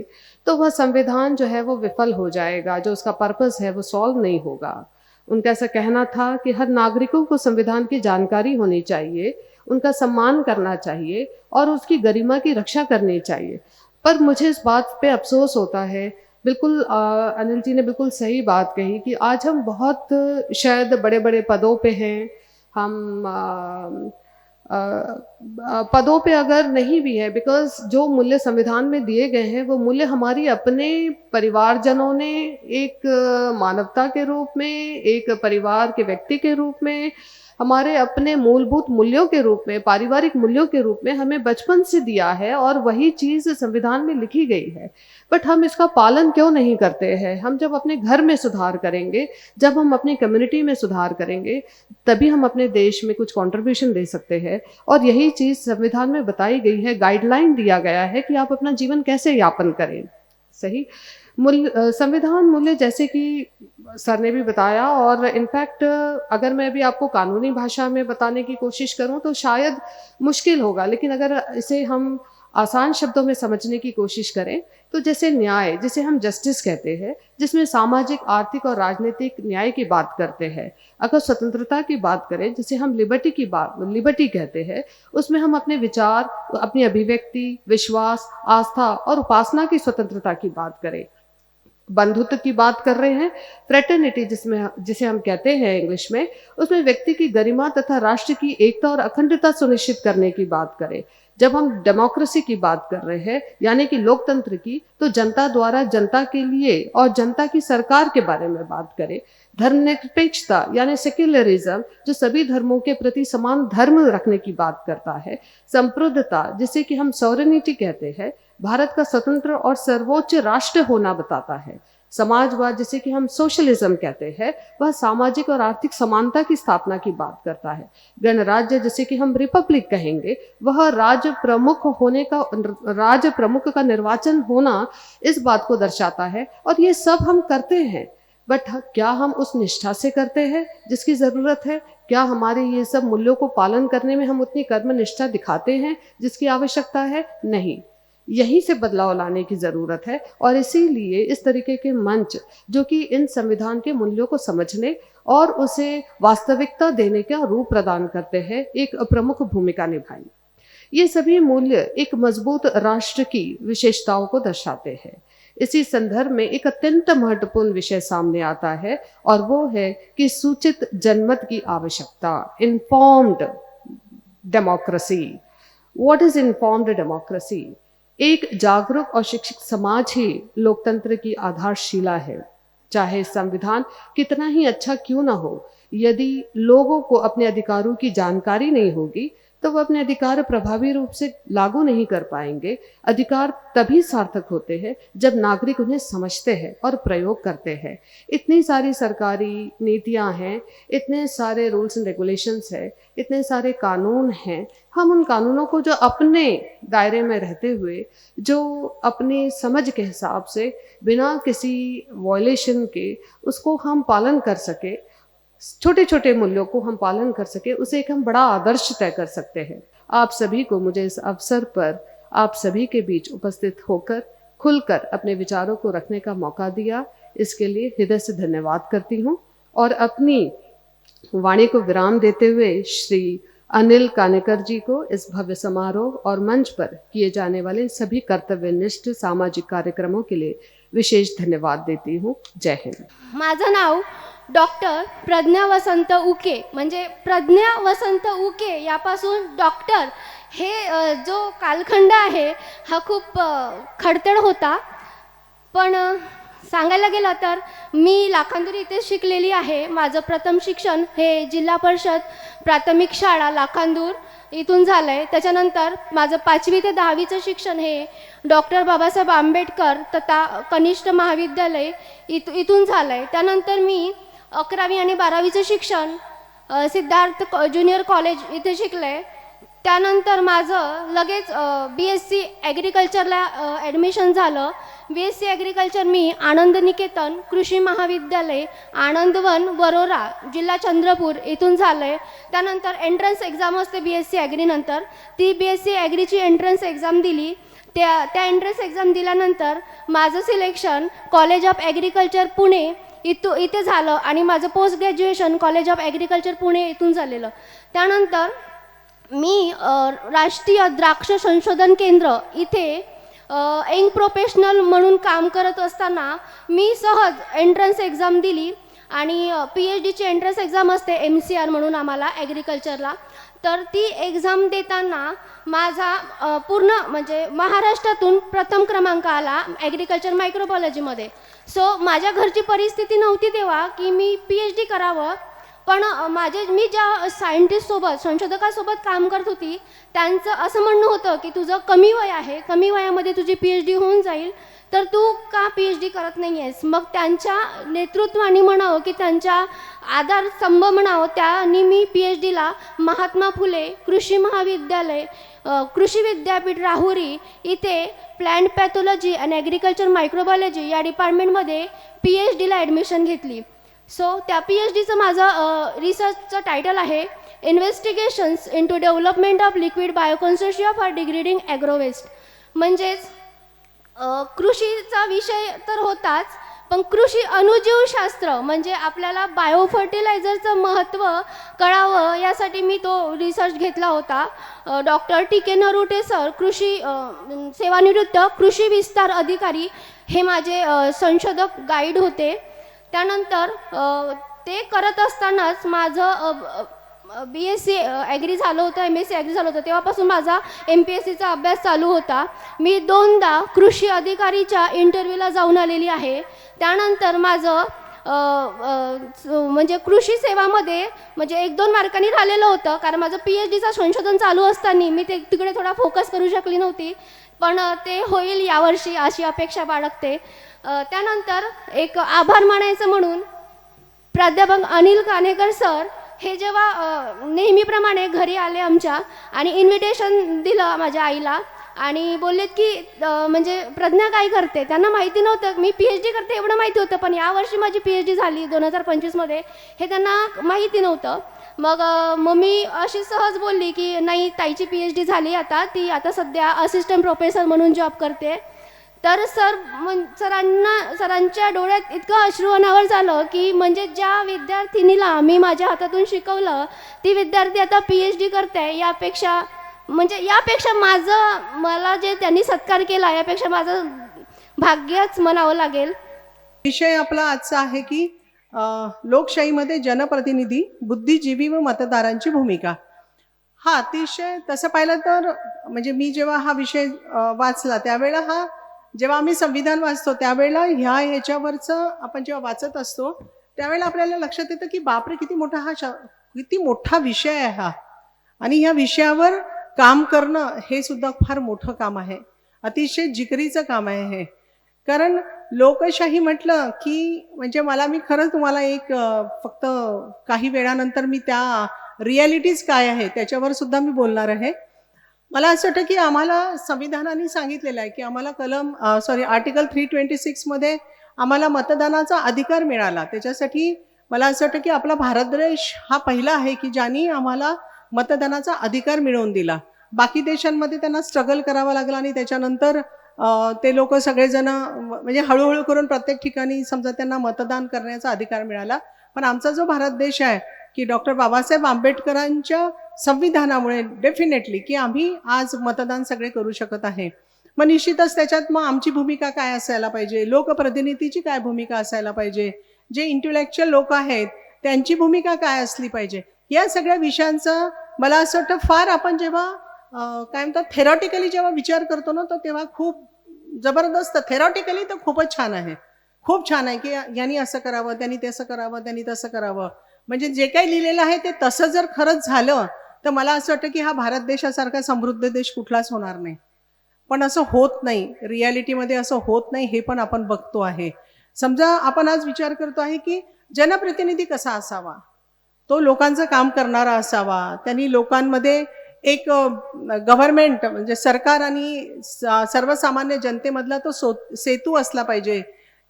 तो वह संविधान जो है वो विफल हो जाएगा, जो उसका पर्पस है वो सॉल्व नहीं होगा। उनका ऐसा कहना था कि हर नागरिकों को संविधान की जानकारी होनी चाहिए, उनका सम्मान करना चाहिए और उसकी गरिमा की रक्षा करनी चाहिए। पर मुझे इस बात पे अफसोस होता है, बिल्कुल अनिल जी ने बिल्कुल सही बात कही कि आज हम बहुत शायद बड़े बड़े पदों पे हैं, हम पदों पे अगर नहीं भी है, बिकॉज जो मूल्य संविधान में दिए गए हैं वो मूल्य हमारी अपने परिवारजनों ने एक मानवता के रूप में, एक परिवार के व्यक्ति के रूप में, हमारे अपने मूलभूत मूल्यों के रूप में, पारिवारिक मूल्यों के रूप में हमें बचपन से दिया है और वही चीज़ संविधान में लिखी गई है। बट हम इसका पालन क्यों नहीं करते हैं? हम जब अपने घर में सुधार करेंगे, जब हम अपनी कम्युनिटी में सुधार करेंगे, तभी हम अपने देश में कुछ कंट्रीब्यूशन दे सकते हैं। और यही चीज़ संविधान में बताई गई है, गाइडलाइन दिया गया है कि आप अपना जीवन कैसे यापन करें। सही संविधान मूल्य जैसे कि सर ने भी बताया, और इनफैक्ट अगर मैं भी आपको कानूनी भाषा में बताने की कोशिश करूं तो शायद मुश्किल होगा, लेकिन अगर इसे हम आसान शब्दों में समझने की कोशिश करें तो जैसे न्याय, जिसे हम जस्टिस कहते हैं, जिसमें सामाजिक, आर्थिक और राजनीतिक न्याय की बात करते हैं। अगर स्वतंत्रता की बात करें, जिसे हम लिबर्टी कहते हैं, उसमें हम अपने विचार, अपनी अभिव्यक्ति, विश्वास, आस्था और उपासना की स्वतंत्रता की बात करें। बंधुत्व की बात कर रहे हैं, फ्रेटर्निटी जिसे हम कहते हैं इंग्लिश में, उसमें व्यक्ति की गरिमा तथा राष्ट्र की एकता और अखंडता सुनिश्चित करने की बात करें। जब हम डेमोक्रेसी की बात कर रहे हैं, यानी कि लोकतंत्र की, तो जनता द्वारा जनता के लिए और जनता की सरकार के बारे में बात करें। धर्मनिरपेक्षता यानी सेक्युलरिज्म, जो सभी धर्मों के प्रति समान धर्म रखने की बात करता है। संप्रभुता, जिसे कि हम सॉवरेनिटी कहते हैं, भारत का स्वतंत्र और सर्वोच्च राष्ट्र होना बताता है। समाजवाद, जिसे कि हम सोशलिज्म कहते हैं, वह सामाजिक और आर्थिक समानता की स्थापना की बात करता है। गणराज्य, जिसे कि हम रिपब्लिक कहेंगे, वह राज्य प्रमुख का निर्वाचन होना इस बात को दर्शाता है। और ये सब हम करते हैं, बट क्या हम उस निष्ठा से करते हैं जिसकी ज़रूरत है? क्या हमारे ये सब मूल्यों को पालन करने में हम उतनी कर्मनिष्ठा दिखाते हैं जिसकी आवश्यकता है? नहीं। यहीं से बदलाव लाने की ज़रूरत है, और इसीलिए इस तरीके के मंच जो कि इन संविधान के मूल्यों को समझने और उसे वास्तविकता देने का रूप प्रदान करते हैं, एक प्रमुख भूमिका निभाई। ये सभी मूल्य एक मजबूत राष्ट्र की विशेषताओं को दर्शाते हैं। इसी संदर्भ में एक अत्यंत महत्वपूर्ण विषय सामने आता है, और वो है कि सूचित जनमत की आवश्यकता, informed democracy. What is informed democracy? एक जागरूक और शिक्षित समाज ही लोकतंत्र की आधारशिला है। चाहे संविधान कितना ही अच्छा क्यों ना हो, यदि लोगों को अपने अधिकारों की जानकारी नहीं होगी तो वह अपने अधिकार प्रभावी रूप से लागू नहीं कर पाएंगे। अधिकार तभी सार्थक होते हैं जब नागरिक उन्हें समझते हैं और प्रयोग करते हैं। इतनी सारी सरकारी नीतियां हैं, इतने सारे रूल्स एंड रेगुलेशंस हैं, इतने सारे कानून हैं। हम उन कानूनों को जो अपने दायरे में रहते हुए, जो अपनी समझ के हिसाब से बिना किसी वॉयलेशन के उसको हम पालन कर सके, छोटे छोटे मूल्यों को हम पालन कर सके, उसे एक हम बड़ा आदर्श तय कर सकते हैं। आप सभी को मुझे इस अवसर पर आप सभी के बीच उपस्थित होकर खुलकर अपने विचारों को रखने का मौका दिया, इसके लिए हृदय से धन्यवाद करती हूँ। और अपनी वाणी को विराम देते हुए श्री अनिल कानेकर जी को इस भव्य समारोह और मंच पर किए जाने वाले सभी कर्तव्यनिष्ठ सामाजिक कार्यक्रमों के लिए विशेष धन्यवाद देती हूँ। जय हिंद। माझं नाव डॉक्टर प्रज्ञा वसंत उके, म्हणजे प्रज्ञा वसंत उके यापासून डॉक्टर हे जो कालखंड आहे हा खूप खडतर होता, पण सांगायला गेलं तर मी लाखांदूर इथे शिकलेली आहे. माझं प्रथम शिक्षण हे जिल्हा परिषद प्राथमिक शाळा लाखांदूर इथून झालं आहे. त्याच्यानंतर माझं 5वी ते 10वीचं शिक्षण हे डॉक्टर बाबासाहेब आंबेडकर तथा कनिष्ठ महाविद्यालय इथून झालं आहे. त्यानंतर मी 11वी आणि 12वीचं शिक्षण सिद्धार्थ ज्युनियर कॉलेज इथे शिकले. त्यानंतर माझं लगेच BSc ॲग्रिकल्चरला ॲडमिशन झालं. BSc ॲग्रिकल्चर मी आनंद निकेतन कृषी महाविद्यालय आनंदवन वरोरा जिल्हा चंद्रपूर इथून झालं आहे. त्यानंतर एंट्रन्स एक्झाम असते BSc ॲग्रीनंतर, ती BSc ॲग्रीची एंट्रन्स एक्झाम दिली. त्या एंट्रन्स एक्झाम दिल्यानंतर माझं selection college of agriculture Pune इथे झालं आणि माझं post graduation college of agriculture Pune इथून झालेलं. त्यानंतर मी राष्ट्रीय द्राक्ष संशोधन केंद्र इथे यंग प्रोफेशनल म्हणून काम करत असताना मी सहज एंट्रन्स एक्झाम दिली आणि PhDची एंट्रन्स एक्झाम असते MCR म्हणून आम्हाला ॲग्रिकल्चरला. तर ती एक्झाम देताना माझा पूर्ण म्हणजे महाराष्ट्रातून प्रथम क्रमांक आला ॲग्रिकल्चर मायक्रोबायोलॉजीमध्ये. सो माझ्या घरची परिस्थिती नव्हती तेव्हा की मी PhD करावं, पण मी ज्या सायंटिस्टसोबत संशोधकासोबत काम करत होती त्यांचं असं म्हणणं होतं की तुझं कमी वय आहे, कमी वयामध्ये तुझी PhD होऊन जाईल, तर तू का PhD करत नाही आहेस. मग त्यांच्या नेतृत्वाने म्हणावं की त्यांच्या आधारस्तंभ म्हणावं त्यांनी मी PhDला महात्मा फुले कृषी महाविद्यालय कृषी विद्यापीठ राहुरी इथे प्लॅन्ट पॅथॉलॉजी आणि ॲग्रिकल्चर मायक्रोबायोलॉजी या डिपार्टमेंटमध्ये PhDला ॲडमिशन घेतली. सो त्या PhDचं माझं रिसर्चचं टायटल आहे investigations into development of liquid bioconsortia for degrading agrowaste. म्हणजेच कृषीचा विषय तर होताच, पण कृषी अणुजीवशास्त्र म्हणजे आपल्याला बायोफर्टिलायझरचं महत्त्व कळावं यासाठी मी तो रिसर्च घेतला होता. डॉक्टर TK नरुटे सर कृषी सेवानिवृत्त कृषी विस्तार अधिकारी हे माझे संशोधक गाईड होते. त्यानंतर ते करत असतानाच माझं BSc ॲग्री झालं होतं, MSc ॲग्री झालं होतं, तेव्हापासून माझा MPSCचा अभ्यास चालू होता. मी 2दा कृषी अधिकारीच्या इंटरव्ह्यूला जाऊन आलेली आहे. त्यानंतर माझं म्हणजे कृषी सेवामध्ये म्हणजे 1-2 मार्कांनी राहिलेलं होतं, कारण माझं PhDचं संशोधन चालू असताना मी तिकडे थोडा फोकस करू शकली नव्हती, पण ते होईल यावर्षी अशी अपेक्षा बाळगते. त्यानंतर एक आभार मानायचं म्हणून प्राध्यापक अनिल कानेकर सर हे जेव्हा नेहमीप्रमाणे घरी आले आमच्या आणि इन्व्हिटेशन दिलं माझ्या आईला आणि बोललेत की म्हणजे प्रज्ञा काय करते. त्यांना माहिती नव्हतं मी PhD करते एवढं माहिती होतं, पण यावर्षी माझी PhD झाली 2025मध्ये हे त्यांना माहिती नव्हतं. मग मम्मी अशी सहज बोलली की नाही ताईची PhD झाली आता, ती आता सध्या असिस्टंट प्रोफेसर म्हणून जॉब करते. तर सरांच्या डोळ्यात इतकं अश्रू अनावर झालं की म्हणजे ज्या विद्यार्थिनीला मी माझ्या हातातून शिकवलं ती विद्यार्थी आता PhD करते, यापेक्षा मला जे त्यांनी सत्कार केला यापेक्षा माझं भाग्यच म्हणावं लागेल. विषय आपला आजचा आहे की लोकशाहीमध्ये जनप्रतिनिधी बुद्धिजीवी व मतदारांची भूमिका. हा अतिशय तसं पाहिलं तर म्हणजे मी जेव्हा हा विषय वाचला त्यावेळेला जेव्हा आम्ही संविधान वाचतो त्यावेळेला ह्याच्यावरचं आपण जेव्हा वाचत असतो त्यावेळेला आपल्याला लक्षात येतं की बापरे किती मोठा विषय आहे हा, आणि ह्या विषयावर काम करणं हे सुद्धा फार मोठं काम आहे, अतिशय जिकरीचं काम आहे हे. कारण लोकशाही म्हटलं की म्हणजे मी खरंच तुम्हाला एक फक्त काही वेळानंतर मी त्या रिॲलिटीज काय आहे त्याच्यावर सुद्धा मी बोलणार आहे. मला असं वाटतं की आम्हाला संविधानाने सांगितलेलं आहे की आम्हाला आर्टिकल 326 मध्ये आम्हाला मतदानाचा अधिकार मिळाला. त्याच्यासाठी मला असं वाटतं की आपला भारत देश हा पहिला आहे की ज्यांनी आम्हाला मतदानाचा अधिकार मिळवून दिला. बाकी देशांमध्ये त्यांना स्ट्रगल करावं लागलं आणि त्याच्यानंतर ते लोक सगळेजण म्हणजे हळूहळू करून प्रत्येक ठिकाणी समजा त्यांना मतदान करण्याचा अधिकार मिळाला. पण आमचा जो भारत देश आहे की डॉक्टर बाबासाहेब आंबेडकरांच्या संविधानामुळे डेफिनेटली की आम्ही आज मतदान सगळे करू शकत आहे. मग निश्चितच त्याच्यात मग आमची भूमिका काय असायला पाहिजे, लोकप्रतिनिधीची काय भूमिका असायला पाहिजे, जे इंटेलेक्च्युअल लोक आहेत त्यांची भूमिका काय असली पाहिजे, या सगळ्या विषयांचं मला असं वाटतं फार आपण जेव्हा काय म्हणतात थेरॉटिकली जेव्हा विचार करतो ना तर तेव्हा खूप जबरदस्त, थेरॉटिकली तर खूपच छान आहे, खूप छान आहे की यांनी असं करावं, त्यांनी तसं करावं, त्यांनी तसं करावं. म्हणजे जे काही लिहिलेलं आहे ते तसं जर खरंच झालं तर मला असं वाटतं की हा भारत देशासारखा समृद्ध देश कुठलाच होणार नाही. पण असं होत नाही, रियालिटीमध्ये असं होत नाही, हे पण आपण बघतो आहे. समजा आपण आज विचार करतो आहे की जनप्रतिनिधी कसा असावा, तो लोकांचं काम करणारा असावा, त्यांनी लोकांमध्ये एक गव्हर्नमेंट म्हणजे सरकार आणि सर्वसामान्य जनतेमधला तो सेतू असला पाहिजे.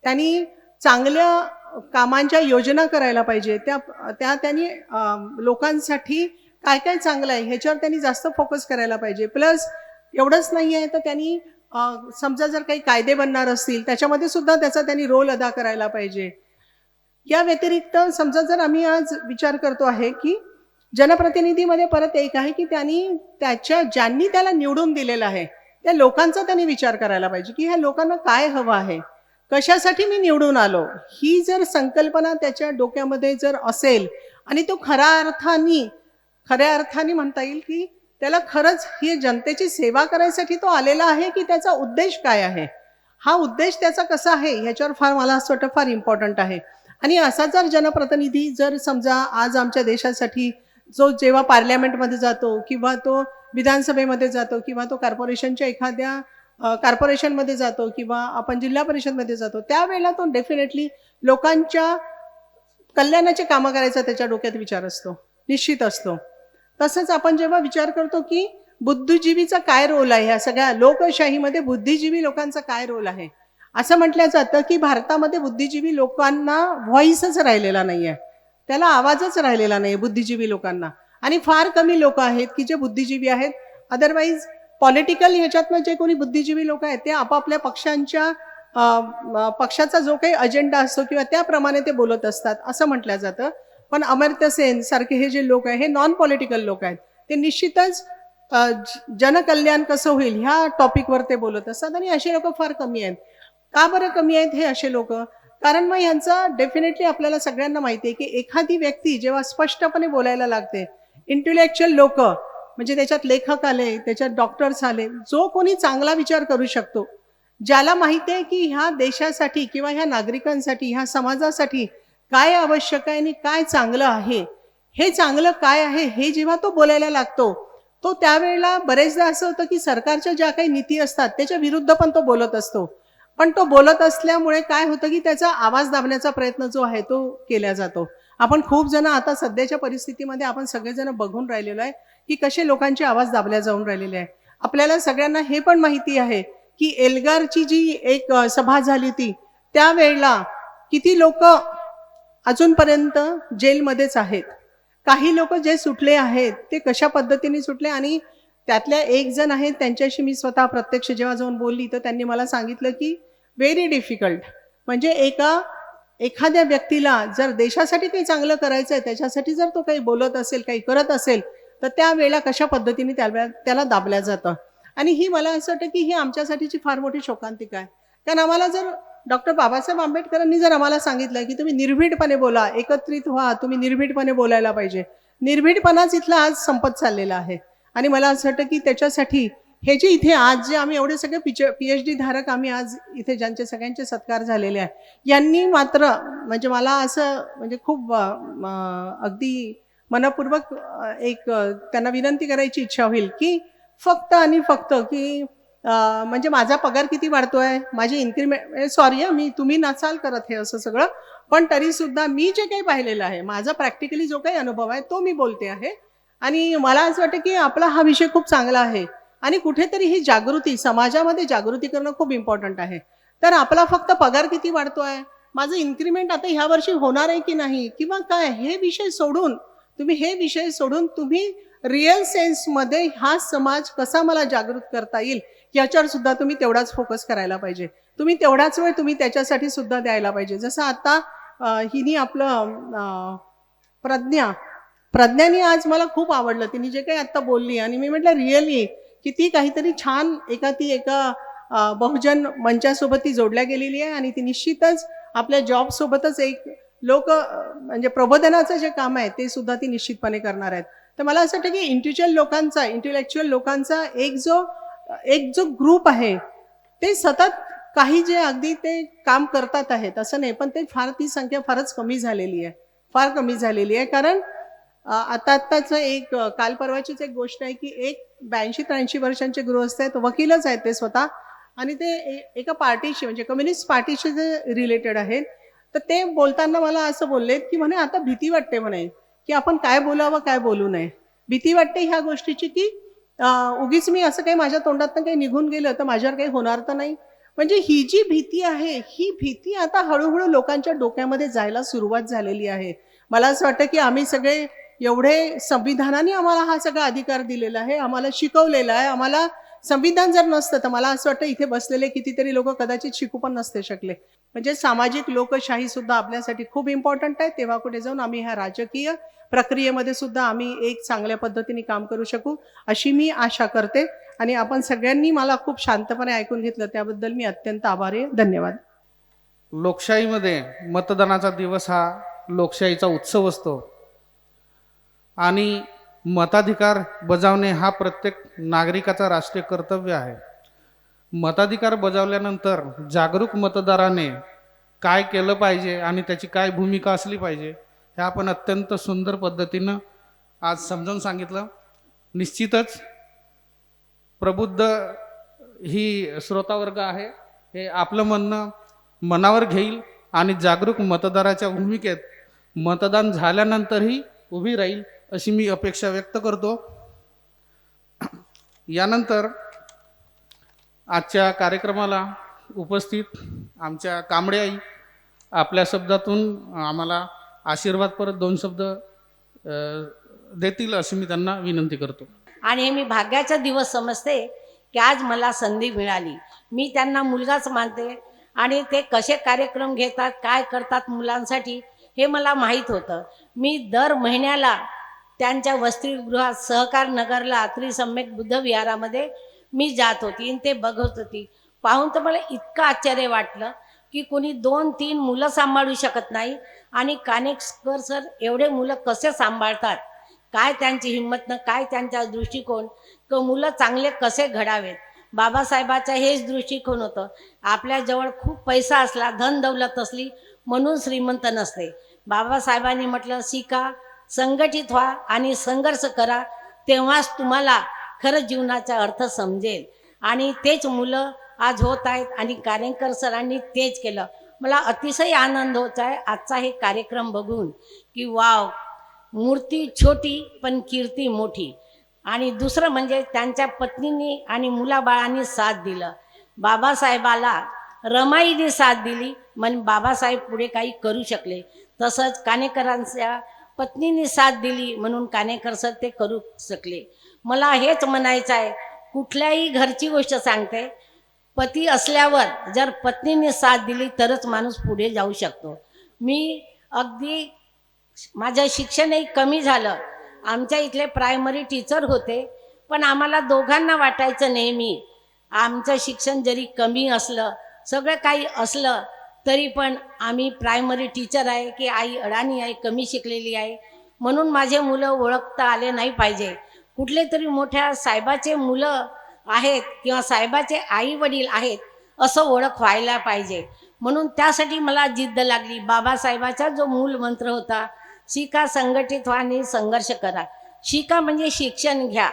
त्यांनी चांगल्या कामांच्या योजना करायला पाहिजे. त्यांनी लोकांसाठी काय काय चांगलं आहे ह्याच्यावर त्यांनी जास्त फोकस करायला पाहिजे. प्लस एवढंच नाही आहे तर त्यांनी समजा जर काही कायदे बनणार असतील त्याच्यामध्ये सुद्धा त्याचा त्यांनी रोल अदा करायला पाहिजे. या व्यतिरिक्त समजा जर आम्ही आज विचार करतो आहे की जनप्रतिनिधीमध्ये परत एक आहे की ज्यांनी त्याला निवडून दिलेलं आहे त्या लोकांचा त्यांनी विचार करायला पाहिजे की ह्या लोकांना काय हवं आहे, कशासाठी मी निवडून आलो, ही जर संकल्पना त्याच्या डोक्यामध्ये जर असेल आणि तो खऱ्या अर्थाने म्हणता येईल की त्याला खरंच ही जनतेची सेवा करायसाठी तो आलेला आहे की त्याचा उद्देश काय आहे, हा उद्देश त्याचा कसा आहे ह्याच्यावर फार मला असं वाटतं फार इम्पॉर्टंट आहे. आणि असा जर जनप्रतिनिधी जर समजा आज आमच्या देशासाठी जो जेव्हा पार्लमेंटमध्ये जातो किंवा तो विधानसभेमध्ये जातो किंवा तो कॉर्पोरेशनच्या एखाद्या कॉर्पोरेशनमध्ये जातो किंवा आपण जिल्हा परिषदमध्ये जातो, त्यावेळेला तो डेफिनेटली लोकांच्या कल्याणाचे कामं करायचा त्याच्या डोक्यात विचार असतो, निश्चित असतो. तसंच आपण जेव्हा विचार करतो की बुद्धिजीवीचा काय रोल आहे, ह्या सगळ्या लोकशाहीमध्ये बुद्धिजीवी लोकांचा काय रोल आहे, असं म्हटलं जातं की भारतामध्ये बुद्धिजीवी लोकांना व्हॉइसच राहिलेला नाही आहे, त्याला आवाजच राहिलेला नाही बुद्धिजीवी लोकांना. आणि फार कमी लोक आहेत की जे बुद्धिजीवी आहेत. अदरवाईज पॉलिटिकल ह्याच्यातनं जे कोणी बुद्धिजीवी लोक आहेत ते आपापल्या पक्षाचा जो काही अजेंडा असतो किंवा त्याप्रमाणे ते बोलत असतात असं म्हटलं जातं. पण अमर्त्य सेन सारखे हे जे लोक आहे हे नॉन पॉलिटिकल लोक आहेत, ते निश्चितच जनकल्याण कसं होईल ह्या टॉपिकवर ते बोलत असतात. आणि असे लोक फार कमी आहेत. का बरं कमी आहेत हे असे लोक? कारण मग ह्यांचं डेफिनेटली आपल्याला सगळ्यांना माहिती आहे की एखादी व्यक्ती जेव्हा स्पष्टपणे बोलायला लागते, इंटेलेक्च्युअल लोक म्हणजे त्याच्यात लेखक आले, त्याच्यात डॉक्टर्स आले, जो कोणी चांगला विचार करू शकतो, ज्याला माहिती आहे की ह्या देशासाठी किंवा ह्या नागरिकांसाठी ह्या समाजासाठी काय आवश्यक आहे आणि काय चांगलं आहे, हे चांगलं काय आहे हे जेव्हा तो बोलायला लागतो, तो त्यावेळेला बरेचदा असं होतं की सरकारच्या ज्या काही नीती असतात त्याच्या विरुद्ध पण तो बोलत असतो. पण तो बोलत असल्यामुळे काय होतं की त्याचा आवाज दाबण्याचा प्रयत्न जो आहे तो केला जातो. आपण खूप जण आता सध्याच्या परिस्थितीमध्ये आपण सगळेजण बघून राहिलेलो आहे की कसे लोकांचे आवाज दाबल्या जाऊन राहिलेले आहे. आपल्याला सगळ्यांना हे पण माहिती आहे की एल्गारची जी एक सभा झाली होती त्यावेळेला किती लोक अजूनपर्यंत जेलमध्येच आहेत. काही लोक जे सुटले आहेत ते कशा पद्धतीने सुटले, आणि त्यातल्या एक जण आहेत त्यांच्याशी मी स्वतः प्रत्यक्ष जेव्हा जाऊन बोलली तर त्यांनी मला सांगितलं की व्हेरी डिफिकल्ट, म्हणजे एखाद्या व्यक्तीला जर देशासाठी काही चांगलं करायचं आहे त्याच्यासाठी जर तो काही बोलत असेल, काही करत असेल तर त्यावेळेला कशा पद्धतीने त्याला दाबल्या जातं. आणि ही मला असं वाटतं की ही आमच्यासाठीची फार मोठी शोकांतिका आहे. कारण आम्हाला जर डॉक्टर बाबासाहेब आंबेडकरांनी जर आम्हाला सांगितलं की तुम्ही निर्भीडपणे बोला, एकत्रित व्हा, तुम्ही निर्भीडपणे बोलायला पाहिजे, निर्भीडपणाच इथला आज संपत चाललेला आहे. आणि मला असं वाटतं की त्याच्यासाठी हे जे इथे आज जे आम्ही एवढे सगळे PhD धारक आम्ही आज इथे ज्यांचे सगळ्यांचे सत्कार झालेले आहे, यांनी मात्र म्हणजे मला असं म्हणजे खूप अगदी मनपूर्वक एक त्यांना विनंती करायची इच्छा होईल की फक्त आणि फक्त की म्हणजे माझा पगार किती वाढतोय, माझी इन्क्रीमेंट, सॉरी मी तुम्ही नसाल करत हे असं सगळं, पण तरी सुद्धा मी जे काही पाहिलेलं आहे, माझा प्रॅक्टिकली जो काही अनुभव आहे तो मी बोलते आहे. आणि मला असं वाटतं की आपला हा विषय खूप चांगला आहे आणि कुठेतरी ही जागृती, समाजामध्ये जागृती करणं खूप इम्पॉर्टंट आहे. तर आपला फक्त पगार किती वाढतोय, माझं इन्क्रीमेंट आता ह्या वर्षी होणार आहे की नाही किंवा काय, हे विषय सोडून तुम्ही रिअल सेन्समध्ये हा समाज कसा मला जागृत करता येईल याच्यावर सुद्धा तुम्ही तेवढाच फोकस करायला पाहिजे. तुम्ही तेवढाच वेळ तुम्ही त्याच्यासाठी सुद्धा द्यायला पाहिजे. जसं आता हिनी आपलं प्रज्ञानी आज मला खूप आवडलं, तिने जे काही आत्ता बोलली आणि मी म्हटलं रिअली की ती काहीतरी छान एका बहुजन मंचासोबत ती जोडल्या गेलेली आहे आणि ती निश्चितच आपल्या जॉबसोबतच एक म्हणजे प्रबोधनाचं जे काम आहे ते सुद्धा ती निश्चितपणे करणार आहेत. तर मला असं वाटतं की इंटेलेक्च्युअल लोकांचा एक जो ग्रुप आहे ते सतत काही जे अगदी ते काम करतात आहेत असं नाही, पण ते ती संख्या फारच कमी झालेली आहे, फार कमी झालेली आहे. कारण आत्ताच एक काल परवाचीच एक गोष्ट आहे की एक 82-83 वर्षांचे गृहस्थ आहेत, वकीलच आहेत ते स्वतः, आणि ते एका पार्टीशी म्हणजे कम्युनिस्ट पार्टीशी जे रिलेटेड आहेत. तर ते बोलताना मला असं बोललेत की म्हणे आता भीती वाटते म्हणे की आपण काय बोलावं काय बोलू नये. भीती वाटते ह्या गोष्टीची की उगीच मी असं काही माझ्या तोंडातनं काही निघून गेलं तर माझ्यावर काही होणार तर नाही. म्हणजे ही जी भीती आहे, ही भीती आता हळूहळू लोकांच्या डोक्यामध्ये जायला सुरुवात झालेली आहे. मला असं वाटतं की आम्ही सगळे एवढे संविधानाने आम्हाला हा सगळा अधिकार दिलेला आहे, आम्हाला शिकवलेला आहे. आम्हाला संविधान जर नसतं तर मला असं वाटतं इथे बसलेले कितीतरी लोक कदाचित शिकू पण नसते शकले. म्हणजे सामाजिक लोकशाही सुद्धा आपल्यासाठी खूप इम्पॉर्टंट आहे. तेव्हा कुठे जाऊन आम्ही ह्या राजकीय प्रक्रियेमध्ये सुद्धा आम्ही एक चांगल्या पद्धतीने काम करू शकू अशी मी आशा करते. आणि आपण सगळ्यांनी मला खूप शांतपणे ऐकून घेतलं त्याबद्दल मी अत्यंत आभारी आहे. धन्यवाद. लोकशाहीमध्ये मतदानाचा दिवस हा लोकशाहीचा उत्सव असतो आणि मताधिकार बजावणे हा प्रत्येक नागरिकाचा राष्ट्रीय कर्तव्य आहे. मताधिकार बजावल्यानंतर जागरूक मतदाराने काय केलं पाहिजे आणि त्याची काय भूमिका असली पाहिजे हे आपण अत्यंत सुंदर पद्धतीनं आज समजावून सांगितलं. निश्चितच प्रबुद्ध ही श्रोतावर्ग आहे, हे आपलं म्हणणं मनावर घेईल आणि जागरूक मतदाराच्या भूमिकेत मतदान झाल्यानंतरही उभी राहील अशी मी अपेक्षा व्यक्त करतो. यानंतर आजच्या कार्यक्रमाला उपस्थित आमच्या कांबळे आई आपल्या शब्दातून आम्हाला आशीर्वाद परत 2 शब्द देतील अशी मी त्यांना विनंती करतो. आणि हे मी भाग्याचा दिवस समजते की आज मला संधी मिळाली. मी त्यांना मुलगाच मानते आणि ते कसे कार्यक्रम घेतात, काय करतात मुलांसाठी हे मला माहीत होतं. मी दर महिन्याला त्यांच्या वसतिगृहात सहकार नगरला त्रिसम्यक बुद्ध विहारामध्ये मी जात होती आणि ते बघत होती. पाहून तर मला इतकं आश्चर्य वाटलं की कोणी 2-3 मुलं सांभाळू शकत नाही आणि कानेटकर सर एवढे मुलं कसे सांभाळतात, काय त्यांची हिंमत, काय त्यांचा दृष्टिकोन, मुलं चांगले कसे घडावेत. बाबासाहेबाचा हेच दृष्टिकोन होतं. आपल्याजवळ खूप पैसा असला, धन दौलत असली म्हणून श्रीमंत नसते. बाबासाहेबांनी म्हटलं शिका, संघटित व्हा आणि संघर्ष करा, तेव्हाच तुम्हाला खरं जीवनाचा अर्थ समजेल. आणि तेच मुलं आज होत आहेत आणि कानेटकर सरांनी तेच केलं. मला अतिशय आनंद होत आहे आजचा हे कार्यक्रम बघून की वाव, मूर्ती छोटी पण कीर्ती मोठी. आणि दुसरं म्हणजे त्यांच्या पत्नींनी आणि मुलाबाळांनी साथ दिलं. बाबासाहेबाला रमाईने साथ दिली म्हणून बाबासाहेब पुढे काही करू शकले. तसंच कानेटकरांच्या पत्नींनी साथ दिली म्हणून कानेटकर सर ते करू शकले. मला हेच म्हणायचं आहे, कुठल्याही घरची गोष्ट सांगते, पती असल्यावर जर पत्नीने साथ दिली तरच माणूस पुढे जाऊ शकतो. मी अगदी माझं शिक्षणही कमी झालं. आमच्या इथले प्रायमरी टीचर होते, पण आम्हाला दोघांना वाटायचं नेहमी आमचं शिक्षण जरी कमी असलं, सगळं काही असलं तरी पण आम्ही प्रायमरी टीचर आहे की आई अडाणी आहे, कमी शिकलेली आहे म्हणून माझे मुलं ओळखता आले नाही पाहिजे. कुठले तरी मोठ्या साहेबाचे मुलं आहेत किंवा साहेबाचे आई वडील आहेत असं ओळख व्हायला पाहिजे. म्हणून त्यासाठी मला जिद्द लागली. बाबासाहेबाचा जो मूल मंत्र होता, शिका, संघटित व्हा आणि संघर्ष करा. शिका म्हणजे शिक्षण घ्या,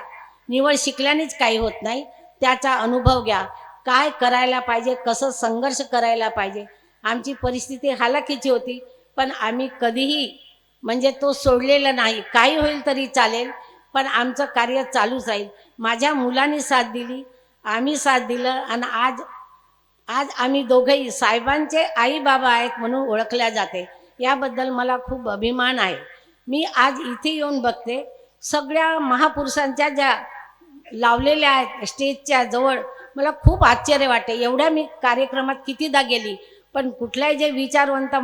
निवड शिकल्यानेच काही होत नाही, त्याचा अनुभव घ्या, काय करायला पाहिजे, कसं संघर्ष करायला पाहिजे. आमची परिस्थिती हालाकीची होती पण आम्ही कधीही म्हणजे तो सोडलेला नाही. काही होईल तरी चालेल पण आमचं कार्य चालूच राहील. माझ्या मुलांनी साथ दिली, आम्ही साथ दिलं आणि आज आम्ही दोघंही साहेबांचे आई बाबा आहेत म्हणून ओळखल्या जाते. याबद्दल मला खूप अभिमान आहे. मी आज इथे येऊन बघते सगळ्या महापुरुषांच्या ज्या लावलेल्या आहेत स्टेजच्या जवळ, मला खूप आश्चर्य वाटते. एवढ्या मी कार्यक्रमात कितीदा गेली पण कुठल्याही जे विचारवंत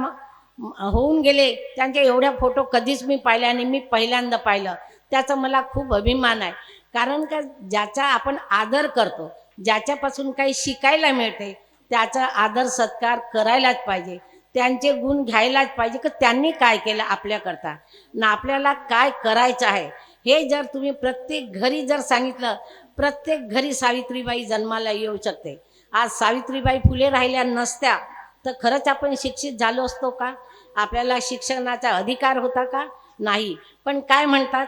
होऊन गेले त्यांचे एवढ्या फोटो कधीच मी पाहिले आणि मी पहिल्यांदा पाहिलं. त्याचा मला खूप अभिमान आहे. कारण का ज्याचा आपण आदर करतो, ज्याच्यापासून काही शिकायला मिळते त्याचा आदर सत्कार करायलाच पाहिजे, त्यांचे गुण घ्यायलाच पाहिजे की त्यांनी काय केलं आपल्याकरता ना आपल्याला काय करायचं आहे. हे जर तुम्ही प्रत्येक घरी जर सांगितलं, प्रत्येक घरी सावित्रीबाई जन्माला येऊ शकते. आज सावित्रीबाई फुले राहिल्या नसत्या तर खरंच आपण शिक्षित झालो असतो का? आपल्याला शिक्षणाचा अधिकार होता का? नाही. पण काय म्हणतात,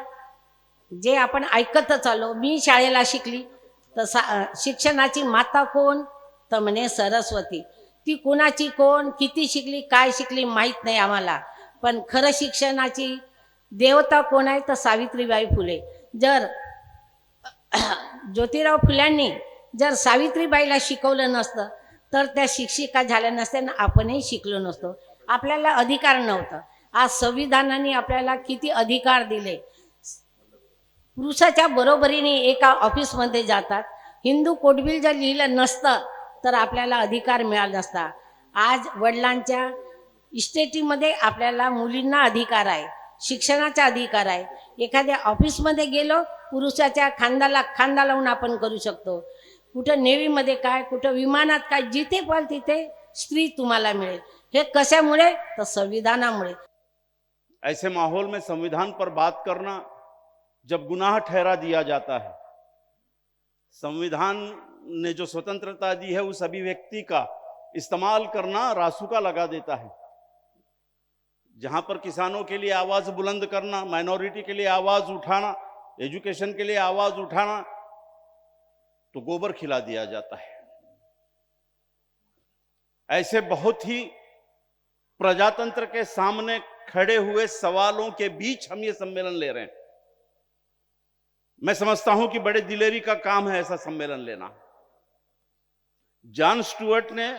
जे आपण ऐकतच आलो, मी शाळेला शिकली तर शिक्षणाची माता कोण? तर म्हणे सरस्वती. ती कोणाची कोण, किती शिकली, काय शिकली माहीत नाही आम्हाला, पण खरं शिक्षणाची देवता कोण आहे तर सावित्रीबाई फुले. जर ज्योतिराव फुल्यांनी जर सावित्रीबाईला शिकवलं नसतं तर त्या शिक्षिका झाल्या नसत्या आणि आपणही शिकलो नसतो. आपल्याला अधिकार नव्हता. आज संविधानाने आपल्याला किती अधिकार दिले. पुरुषाच्या बरोबरीने एका ऑफिसमध्ये जातात. हिंदू कोडबिल जर लिहिलं नसतं तर आपल्याला अधिकार मिळाला नसता. आज वडिलांच्या इस्टेटीमध्ये आपल्याला मुलींना अधिकार आहे, शिक्षणाचा अधिकार आहे. एखाद्या ऑफिसमध्ये गेलो, पुरुषाच्या खांद्याला खांदा लावून आपण करू शकतो. कुठं नेव्हीमध्ये काय, कुठं विमानात काय, जिथे पाल तिथे स्त्री तुम्हाला मिळेल. हे कशामुळे तर संविधानामुळे. ऐसे माहौल में संविधान पर बात करना जब गुनाह ठहरा दिया जाता है, संविधान ने जो स्वतंत्रता दी है उस अभिव्यक्ति का इस्तेमाल करना रासुका लगा देता है. जहां पर किसानों के लिए आवाज बुलंद करना, माइनॉरिटी के लिए आवाज उठाना, एजुकेशन के लिए आवाज उठाना, तो गोबर खिला दिया जाता है. ऐसे बहुत ही प्रजातंत्र के सामने खड़े हुए सवालों के बीच हम ये सम्मेलन ले रहे हैं. मैं समझता हूं कि बड़े दिलेरी का काम है ऐसा सम्मेलन लेना. जॉन स्टुअर्ट ने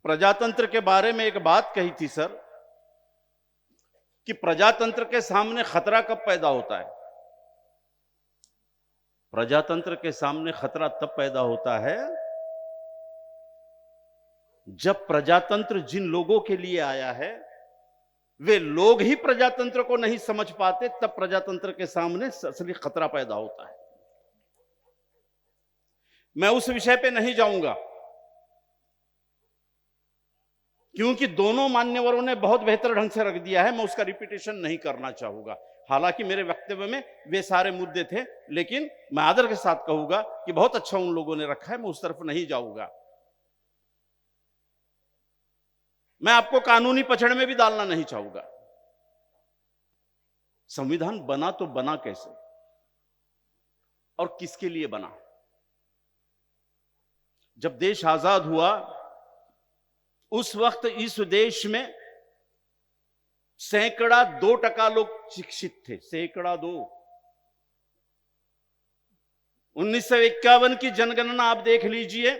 प्रजातंत्र के बारे में एक बात कही थी सर, कि प्रजातंत्र के सामने खतरा कब पैदा होता है? प्रजातंत्र के सामने खतरा तब पैदा होता है जब प्रजातंत्र जिन लोगों के लिए आया है वे लोग ही प्रजातंत्र को नहीं समझ पाते, तब प्रजातंत्र के सामने असली खतरा पैदा होता है. मैं उस विषय पे नहीं जाऊंगा क्योंकि दोनों मान्यवरों ने बहुत बेहतर ढंग से रख दिया है. मैं उसका रिपीटेशन नहीं करना चाहूंगा. हालांकि मेरे वक्तव्य में वे सारे मुद्दे थे, लेकिन मैं आदर के साथ कहूंगा कि बहुत अच्छा उन लोगों ने रखा है. मैं उस तरफ नहीं जाऊंगा. मैं आपको कानूनी पचड़ में भी डालना नहीं चाहूंगा. संविधान बना तो बना कैसे और किसके लिए बना? जब देश आजाद हुआ उस वक्त इस देश में 2% लोग शिक्षित थे. 2%. 1951 की जनगणना आप देख लीजिए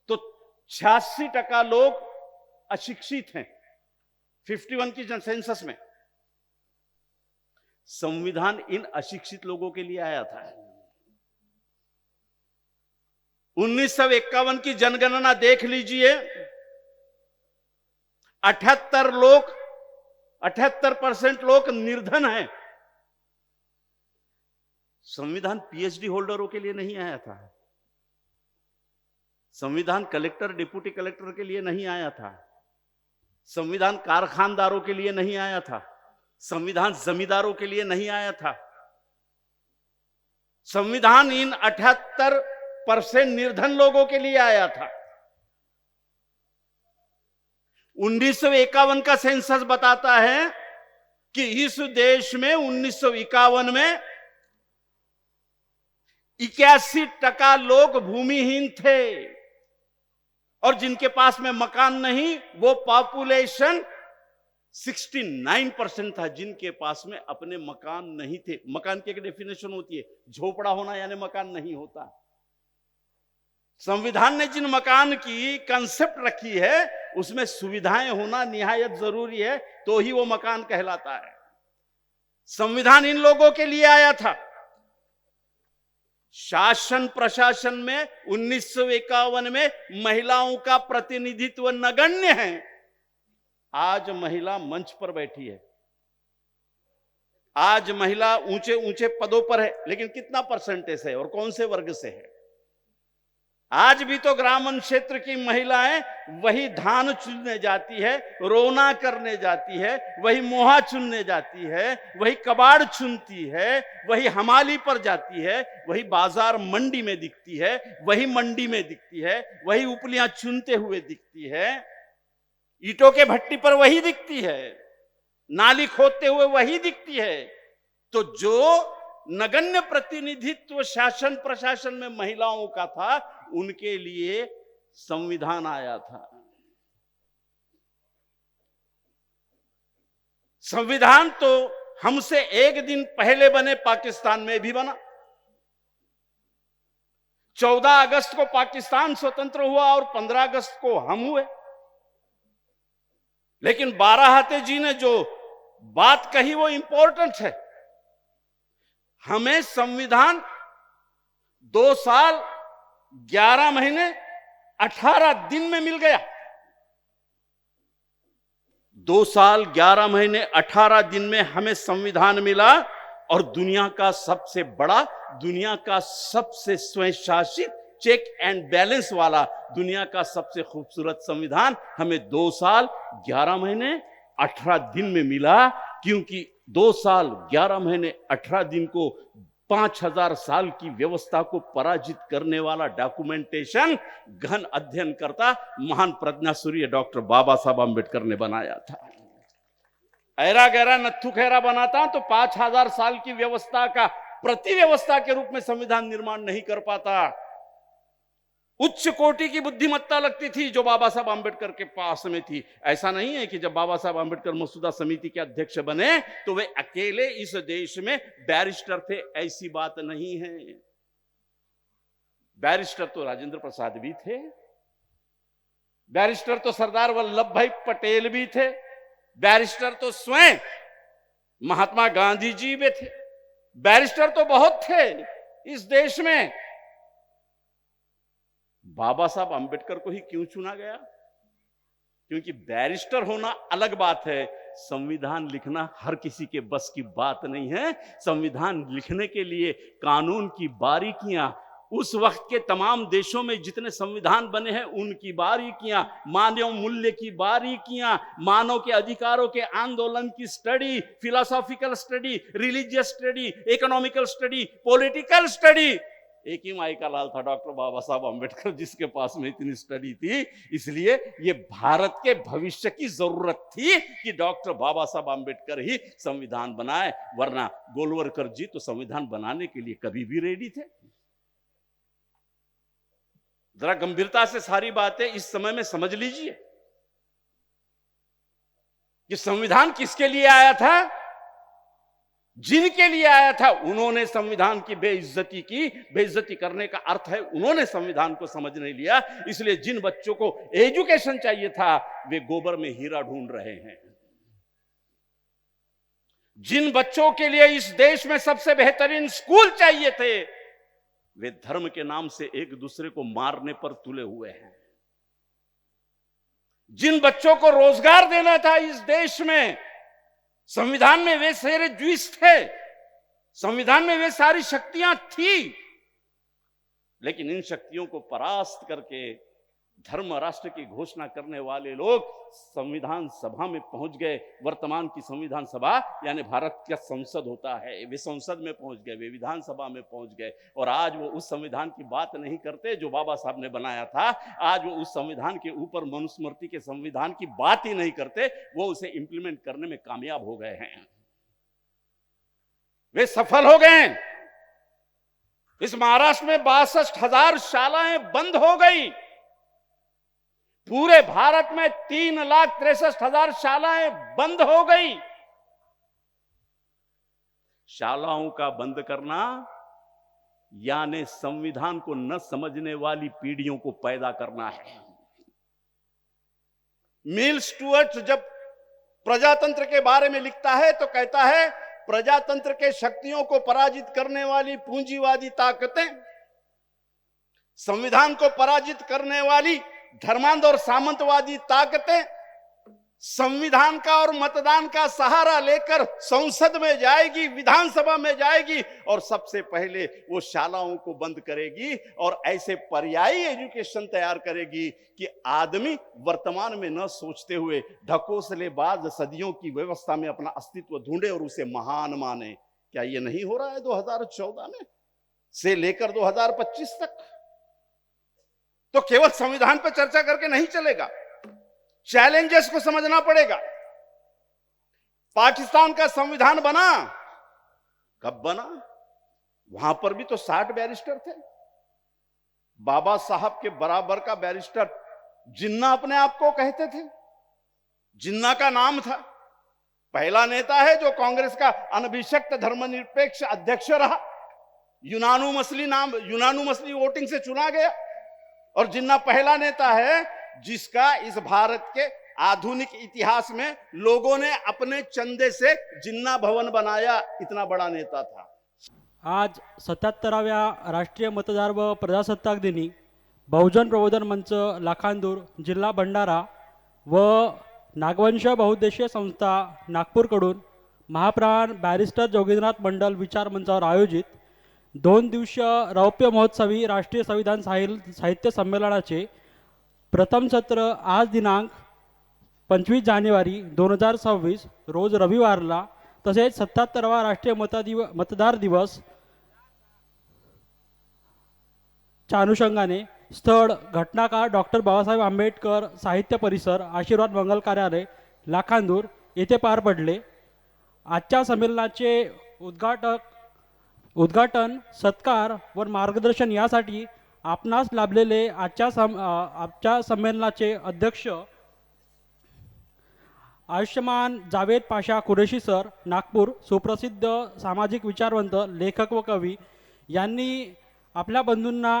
तो 86% लोग अशिक्षित हैं 51 की सेंसस में. संविधान इन अशिक्षित लोगों के लिए आया था. 1951 की जनगणना देख लीजिए, 78% लोग निर्धन हैं. संविधान पीएचडी होल्डरों के लिए नहीं आया था. संविधान कलेक्टर डिप्टी कलेक्टर के लिए नहीं आया था. संविधान कारखानदारों के लिए नहीं आया था. संविधान जमींदारों के लिए नहीं आया था. संविधान इन 78% निर्धन लोगों के लिए आया था. 1951 का सेंसस बताता है कि इस देश में 1951 में 81% लोग भूमिहीन थे और जिनके पास में मकान नहीं वो पॉपुलेशन 69% था जिनके पास में अपने मकान नहीं थे. मकान की एक डेफिनेशन होती है, झोपड़ा होना यानी मकान नहीं होता. संविधान ने जिन मकान की कंसेप्ट रखी है उसमें सुविधाएं होना निहायत जरूरी है, तो ही वो मकान कहलाता है. संविधान इन लोगों के लिए आया था. शासन प्रशासन में 1951 में महिलाओं का प्रतिनिधित्व नगण्य है. आज महिला मंच पर बैठी है, आज महिला ऊंचे ऊंचे पदों पर है, लेकिन कितना परसेंटेज है और कौन से वर्ग से है? आज भी तो ग्रामीण क्षेत्र की महिलाएं वही धान चुनने जाती है, रोना करने जाती है, वही मोहा चुनने जाती है, वही कबाड़ चुनती है, वही हमाली पर जाती है, वही बाजार मंडी में दिखती है, वही मंडी में दिखती है, वही उपलियां चुनते हुए दिखती है, ईंटों के भट्टी पर वही दिखती है, नाली खोदते हुए वही दिखती है। तो जो नगण्य प्रतिनिधित्व शासन प्रशासन में महिलाओं का था, उनके लिए संविधान आया था। संविधान तो हमसे एक दिन पहले बने पाकिस्तान में भी बना। 14 अगस्त को पाकिस्तान स्वतंत्र हुआ और 15 अगस्त को हम हुए। लेकिन बाराहाते जी ने जो बात कही वो इंपॉर्टेंट है। हमें संविधान 2 साल 11 महीने 18 दिन में मिल गया। 2 साल 11 महीने 18 दिन में हमें संविधान मिला और दुनिया का सबसे बड़ा, दुनिया का सबसे स्वयंशासित, चेक एंड बैलेंस वाला, दुनिया का सबसे खूबसूरत संविधान हमें 2 साल 11 महीने 18 दिन में मिला। क्योंकि 2 साल 11 महीने 18 दिन को 5000 साल की व्यवस्था को पराजित करने वाला डॉक्यूमेंटेशन, गहन अध्ययन करता महान प्रज्ञा सूर्य डॉक्टर बाबा साहब आम्बेडकर ने बनाया था। ऐरा गहरा नत्थु खैरा बनाता तो 5000 साल की व्यवस्था का प्रति व्यवस्था के रूप में संविधान निर्माण नहीं कर पाता। उच्च कोटि की बुद्धिमत्ता लगती थी जो बाबा साहब आम्बेडकर के पास में थी। ऐसा नहीं है कि जब बाबा साहब आम्बेडकर मसूदा समिति के अध्यक्ष बने तो वे अकेले इस देश में बैरिस्टर थे, ऐसी बात नहीं है। बैरिस्टर तो राजेंद्र प्रसाद भी थे, बैरिस्टर तो सरदार वल्लभ भाई पटेल भी थे, बैरिस्टर तो स्वयं महात्मा गांधी जी भी थे, बैरिस्टर तो बहुत थे इस देश में। बाबा साहब आम्बेडकर को ही क्यों चुना गया? क्योंकि बैरिस्टर होना अलग बात है, संविधान लिखना हर किसी के बस की बात नहीं है। संविधान लिखने के लिए कानून की बारीकियां, उस वक्त के तमाम देशों में जितने संविधान बने हैं उनकी बारीकियां, मानव मूल्य की बारीकियां, मानव के अधिकारों के आंदोलन की study, philosophical study, religious study, economical study, political study, एक ही माई का लाल था डॉक्टर बाबा साहब आम्बेडकर जिसके पास में इतनी स्टडी थी। इसलिए ये भारत के भविष्य की जरूरत थी कि डॉक्टर बाबा साहब आम्बेडकर ही संविधान बनाए, वरना गोलवलकर जी तो संविधान बनाने के लिए कभी भी रेडी थे। जरा गंभीरता से सारी बातें इस समय में समझ लीजिए कि संविधान किसके लिए आया था। जिनके लिए आया था उन्होंने संविधान की बेइज्जती की। बेइज्जती करने का अर्थ है उन्होंने संविधान को समझ नहीं लिया। इसलिए जिन बच्चों को एजुकेशन चाहिए था वे गोबर में हीरा ढूंढ रहे हैं। जिन बच्चों के लिए इस देश में सबसे बेहतरीन स्कूल चाहिए थे वे धर्म के नाम से एक दूसरे को मारने पर तुले हुए हैं। जिन बच्चों को रोजगार देना था इस देश में, संविधान में वे सारे जुइस थे, संविधान में वे सारी शक्तियां थी, लेकिन इन शक्तियों को परास्त करके धर्म राष्ट्र की घोषणा करने वाले लोग संविधान सभा में पहुंच गए। वर्तमान की संविधान सभा यानी भारत का संसद होता है, वे संसद में पहुंच गए, वे विधानसभा में पहुंच गए और आज वो उस संविधान की बात नहीं करते जो बाबा साहब ने बनाया था। आज वो उस संविधान के ऊपर मनुस्मृति के संविधान की बात ही नहीं करते, वो उसे इंप्लीमेंट करने में कामयाब हो गए हैं, वे सफल हो गए। इस महाराष्ट्र में 62,000 शालाएं बंद हो गई। पूरे भारत में 3,63,000 शालाएं बंद हो गई। शालाओं का बंद करना यानी संविधान को न समझने वाली पीढ़ियों को पैदा करना है। मिल स्टुअर्ट जब प्रजातंत्र के बारे में लिखता है तो कहता है प्रजातंत्र के शक्तियों को पराजित करने वाली पूंजीवादी ताकतें, संविधान को पराजित करने वाली धर्मांध और सामंतवादी ताकतें संविधान का और मतदान का सहारा लेकर संसद में जाएगी, विधानसभा में जाएगी और सबसे पहले वो शालाओं को बंद करेगी और ऐसे पर्यायी एजुकेशन तैयार करेगी कि आदमी वर्तमान में न सोचते हुए ढकोसलेबाज सदियों की व्यवस्था में अपना अस्तित्व ढूंढे और उसे महान माने। क्या ये नहीं हो रहा है 2014 में से लेकर 2025 तक? तो केवल संविधान पर चर्चा करके नहीं चलेगा, चैलेंजेस को समझना पड़ेगा। पाकिस्तान का संविधान बना, कब बना? वहां पर भी तो 60 बैरिस्टर थे। बाबा साहब के बराबर का बैरिस्टर जिन्ना अपने आप को कहते थे, जिन्ना का नाम था। पहला नेता है जो कांग्रेस का अनभिषिक्त धर्मनिरपेक्ष अध्यक्ष रहा, यूनानुमसली वोटिंग से चुना गया। और जिन्ना पहला नेता है जिसका इस भारत के आधुनिक इतिहास में लोगों ने अपने चंदे से जिन्ना भवन बनाया, इतना बड़ा नेता था। आज 77व्या राष्ट्रीय मतदार व प्रजासत्ताक दिनी बहुजन प्रबोधन मंच लाखांदूर, जिल्हा भंडारा व नागवंश बहुउद्देशीय संस्था नागपूरकडून महाप्राण बॅरिस्टर जोगींद्रनाथ मंडल विचार मंचावर आयोजित 2 दिवसीय रौप्य महोत्सवी राष्ट्रीय संविधान साहित्य संमेलनाचे प्रथम सत्र आज दिनांक 25 जानेवारी 2026 रोज रविवारला, तसेच 77वा राष्ट्रीय मतदार दिवस च्या अनुषंगाने स्थळ घटनाकार डॉक्टर बाबासाहेब आंबेडकर साहित्य परिसर, आशीर्वाद मंगल कार्यालय, लाखांदूर येथे पार पडले। आजच्या संमेलनाचे उद्घाटन, सत्कार व मार्गदर्शन यासाठी आपणास लाभलेले आजच्या संमेलनाचे अध्यक्ष आयुष्यमान जावेद पाशा कुरेशी सर, नागपूर, सुप्रसिद्ध सामाजिक विचारवंत, लेखक व कवी यांनी आपल्या बंधूंना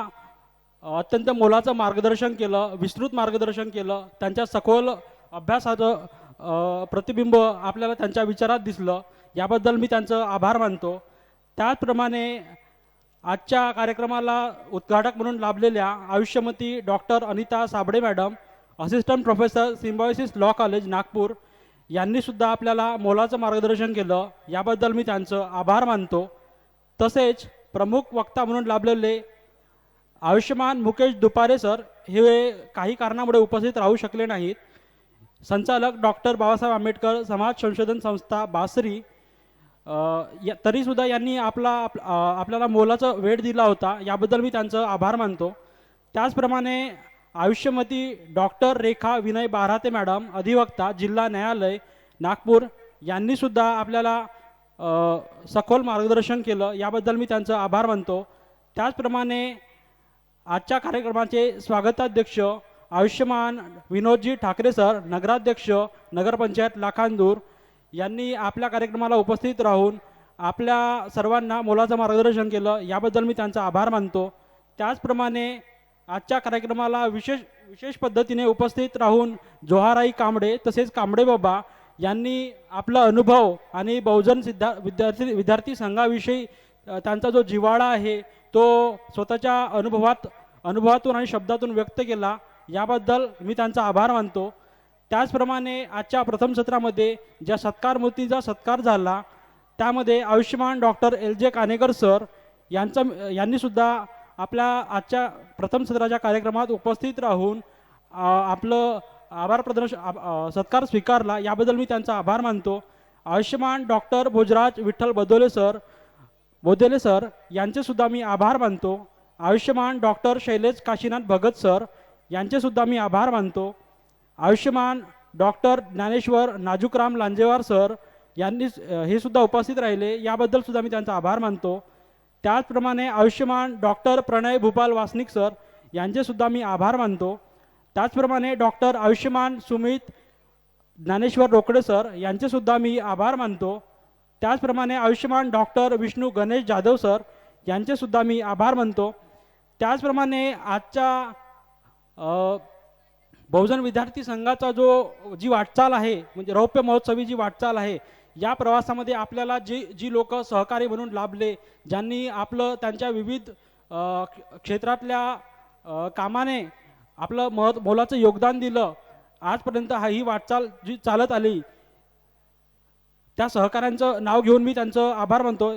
अत्यंत मोलाचं मार्गदर्शन केलं, विस्तृत मार्गदर्शन केलं। त्यांच्या सखोल अभ्यासाचं प्रतिबिंब आपल्याला त्यांच्या विचारात दिसलं, याबद्दल मी त्यांचं आभार मानतो। त्याचप्रमाणे आजच्या कार्यक्रमाला उद्घाटक म्हणून लाभलेल्या आयुष्यमती doctor Anita Sable madam, assistant professor, Symbiosis law college, Nagpur यांनी सुद्धा आपल्याला मोलाचं मार्गदर्शन केलं, याबद्दल मी त्यांचं आभार मानतो। तसेच प्रमुख वक्ता म्हणून लाभलेले आयुष्यमान मुकेश दुपारे सर हे काही कारणामुळे उपस्थित राहू शकले नाहीत। संचालक डॉक्टर बाबासाहेब आंबेडकर समाज संशोधन संस्था बासरी, तरीसुद्धा यांनी आपल्याला मोलाचा वेळ दिला होता, याबद्दल मी त्यांचं आभार मानतो। त्याचप्रमाणे आयुष्यमती डॉक्टर रेखा विनय बाराते मॅडम, अधिवक्ता, जिल्हा न्यायालय, नागपूर यांनीसुद्धा आपल्याला सखोल मार्गदर्शन केलं, याबद्दल मी त्यांचं आभार मानतो। त्याचप्रमाणे आजच्या कार्यक्रमाचे स्वागताध्यक्ष आयुष्यमान विनोदजी ठाकरे सर, नगराध्यक्ष, नगरपंचायत लाखांदूर यांनी आपल्या कार्यक्रमाला उपस्थित राहून आपल्या सर्वांना मोलाचं मार्गदर्शन केलं, याबद्दल मी त्यांचा आभार मानतो। त्याचप्रमाणे आजच्या कार्यक्रमाला विशेष पद्धतीने उपस्थित राहून जोहाराई कांबळे तसेच कांबळे बाबा यांनी आपला अनुभव आणि बहुजन विद्यार्थी संघाविषयी त्यांचा जो जिव्हाळा आहे तो स्वतःच्या अनुभवातून आणि शब्दातून व्यक्त केला, याबद्दल मी त्यांचा आभार मानतो। त्याचप्रमाणे आजच्या प्रथम सत्रामध्ये ज्या सत्कार मूर्तीचा सत्कार झाला त्यामध्ये Ayushman doctor LJ Kanekar sir यांनीसुद्धा आपल्या आजच्या प्रथम सत्राच्या कार्यक्रमात उपस्थित राहून आपलं आभार प्रदर्शन सत्कार स्वीकारला, याबद्दल मी त्यांचा आभार मानतो। आयुष्यमान डॉक्टर भोजराज विठ्ठल बोदेले सर यांचेसुद्धा मी आभार मानतो। आयुष्यमान डॉक्टर शैलेश काशीनाथ भगत सर यांचेसुद्धा मी आभार मानतो। आयुष्यमान डॉक्टर ज्ञानेश्वर नाजूकराम लांजेवार सर यांनी हे सुद्धा उपस्थित राहिले, याबद्दल सुद्धा मी त्यांचा आभार मानतो। त्याचप्रमाणे आयुष्यमान डॉक्टर प्रणय भूपाल वासनिक सर यांचेसुद्धा मी आभार मानतो। त्याचप्रमाणे डॉक्टर आयुष्यमान सुमित ज्ञानेश्वर रोकडे सर यांचेसुद्धा मी आभार मानतो। त्याचप्रमाणे आयुष्यमान डॉक्टर विष्णू गणेश जाधव सर यांचेसुद्धा मी आभार मानतो। त्याचप्रमाणे आजच्या बहुजन विद्यार्थी संघाचा जी वाटचाल आहे, म्हणजे रौप्य महोत्सवी जी वाटचाल आहे, या प्रवासामध्ये आपल्याला जी लोक सहकारी म्हणून लाभले, ज्यांनी आपलं त्यांच्या विविध क्षेत्रातल्या कामाने आपलं मोलाचं योगदान दिलं आजपर्यंत ही वाटचाल जी चालत आली त्या सहकाऱ्यांचं नाव घेऊन मी त्यांचं आभार मानतो.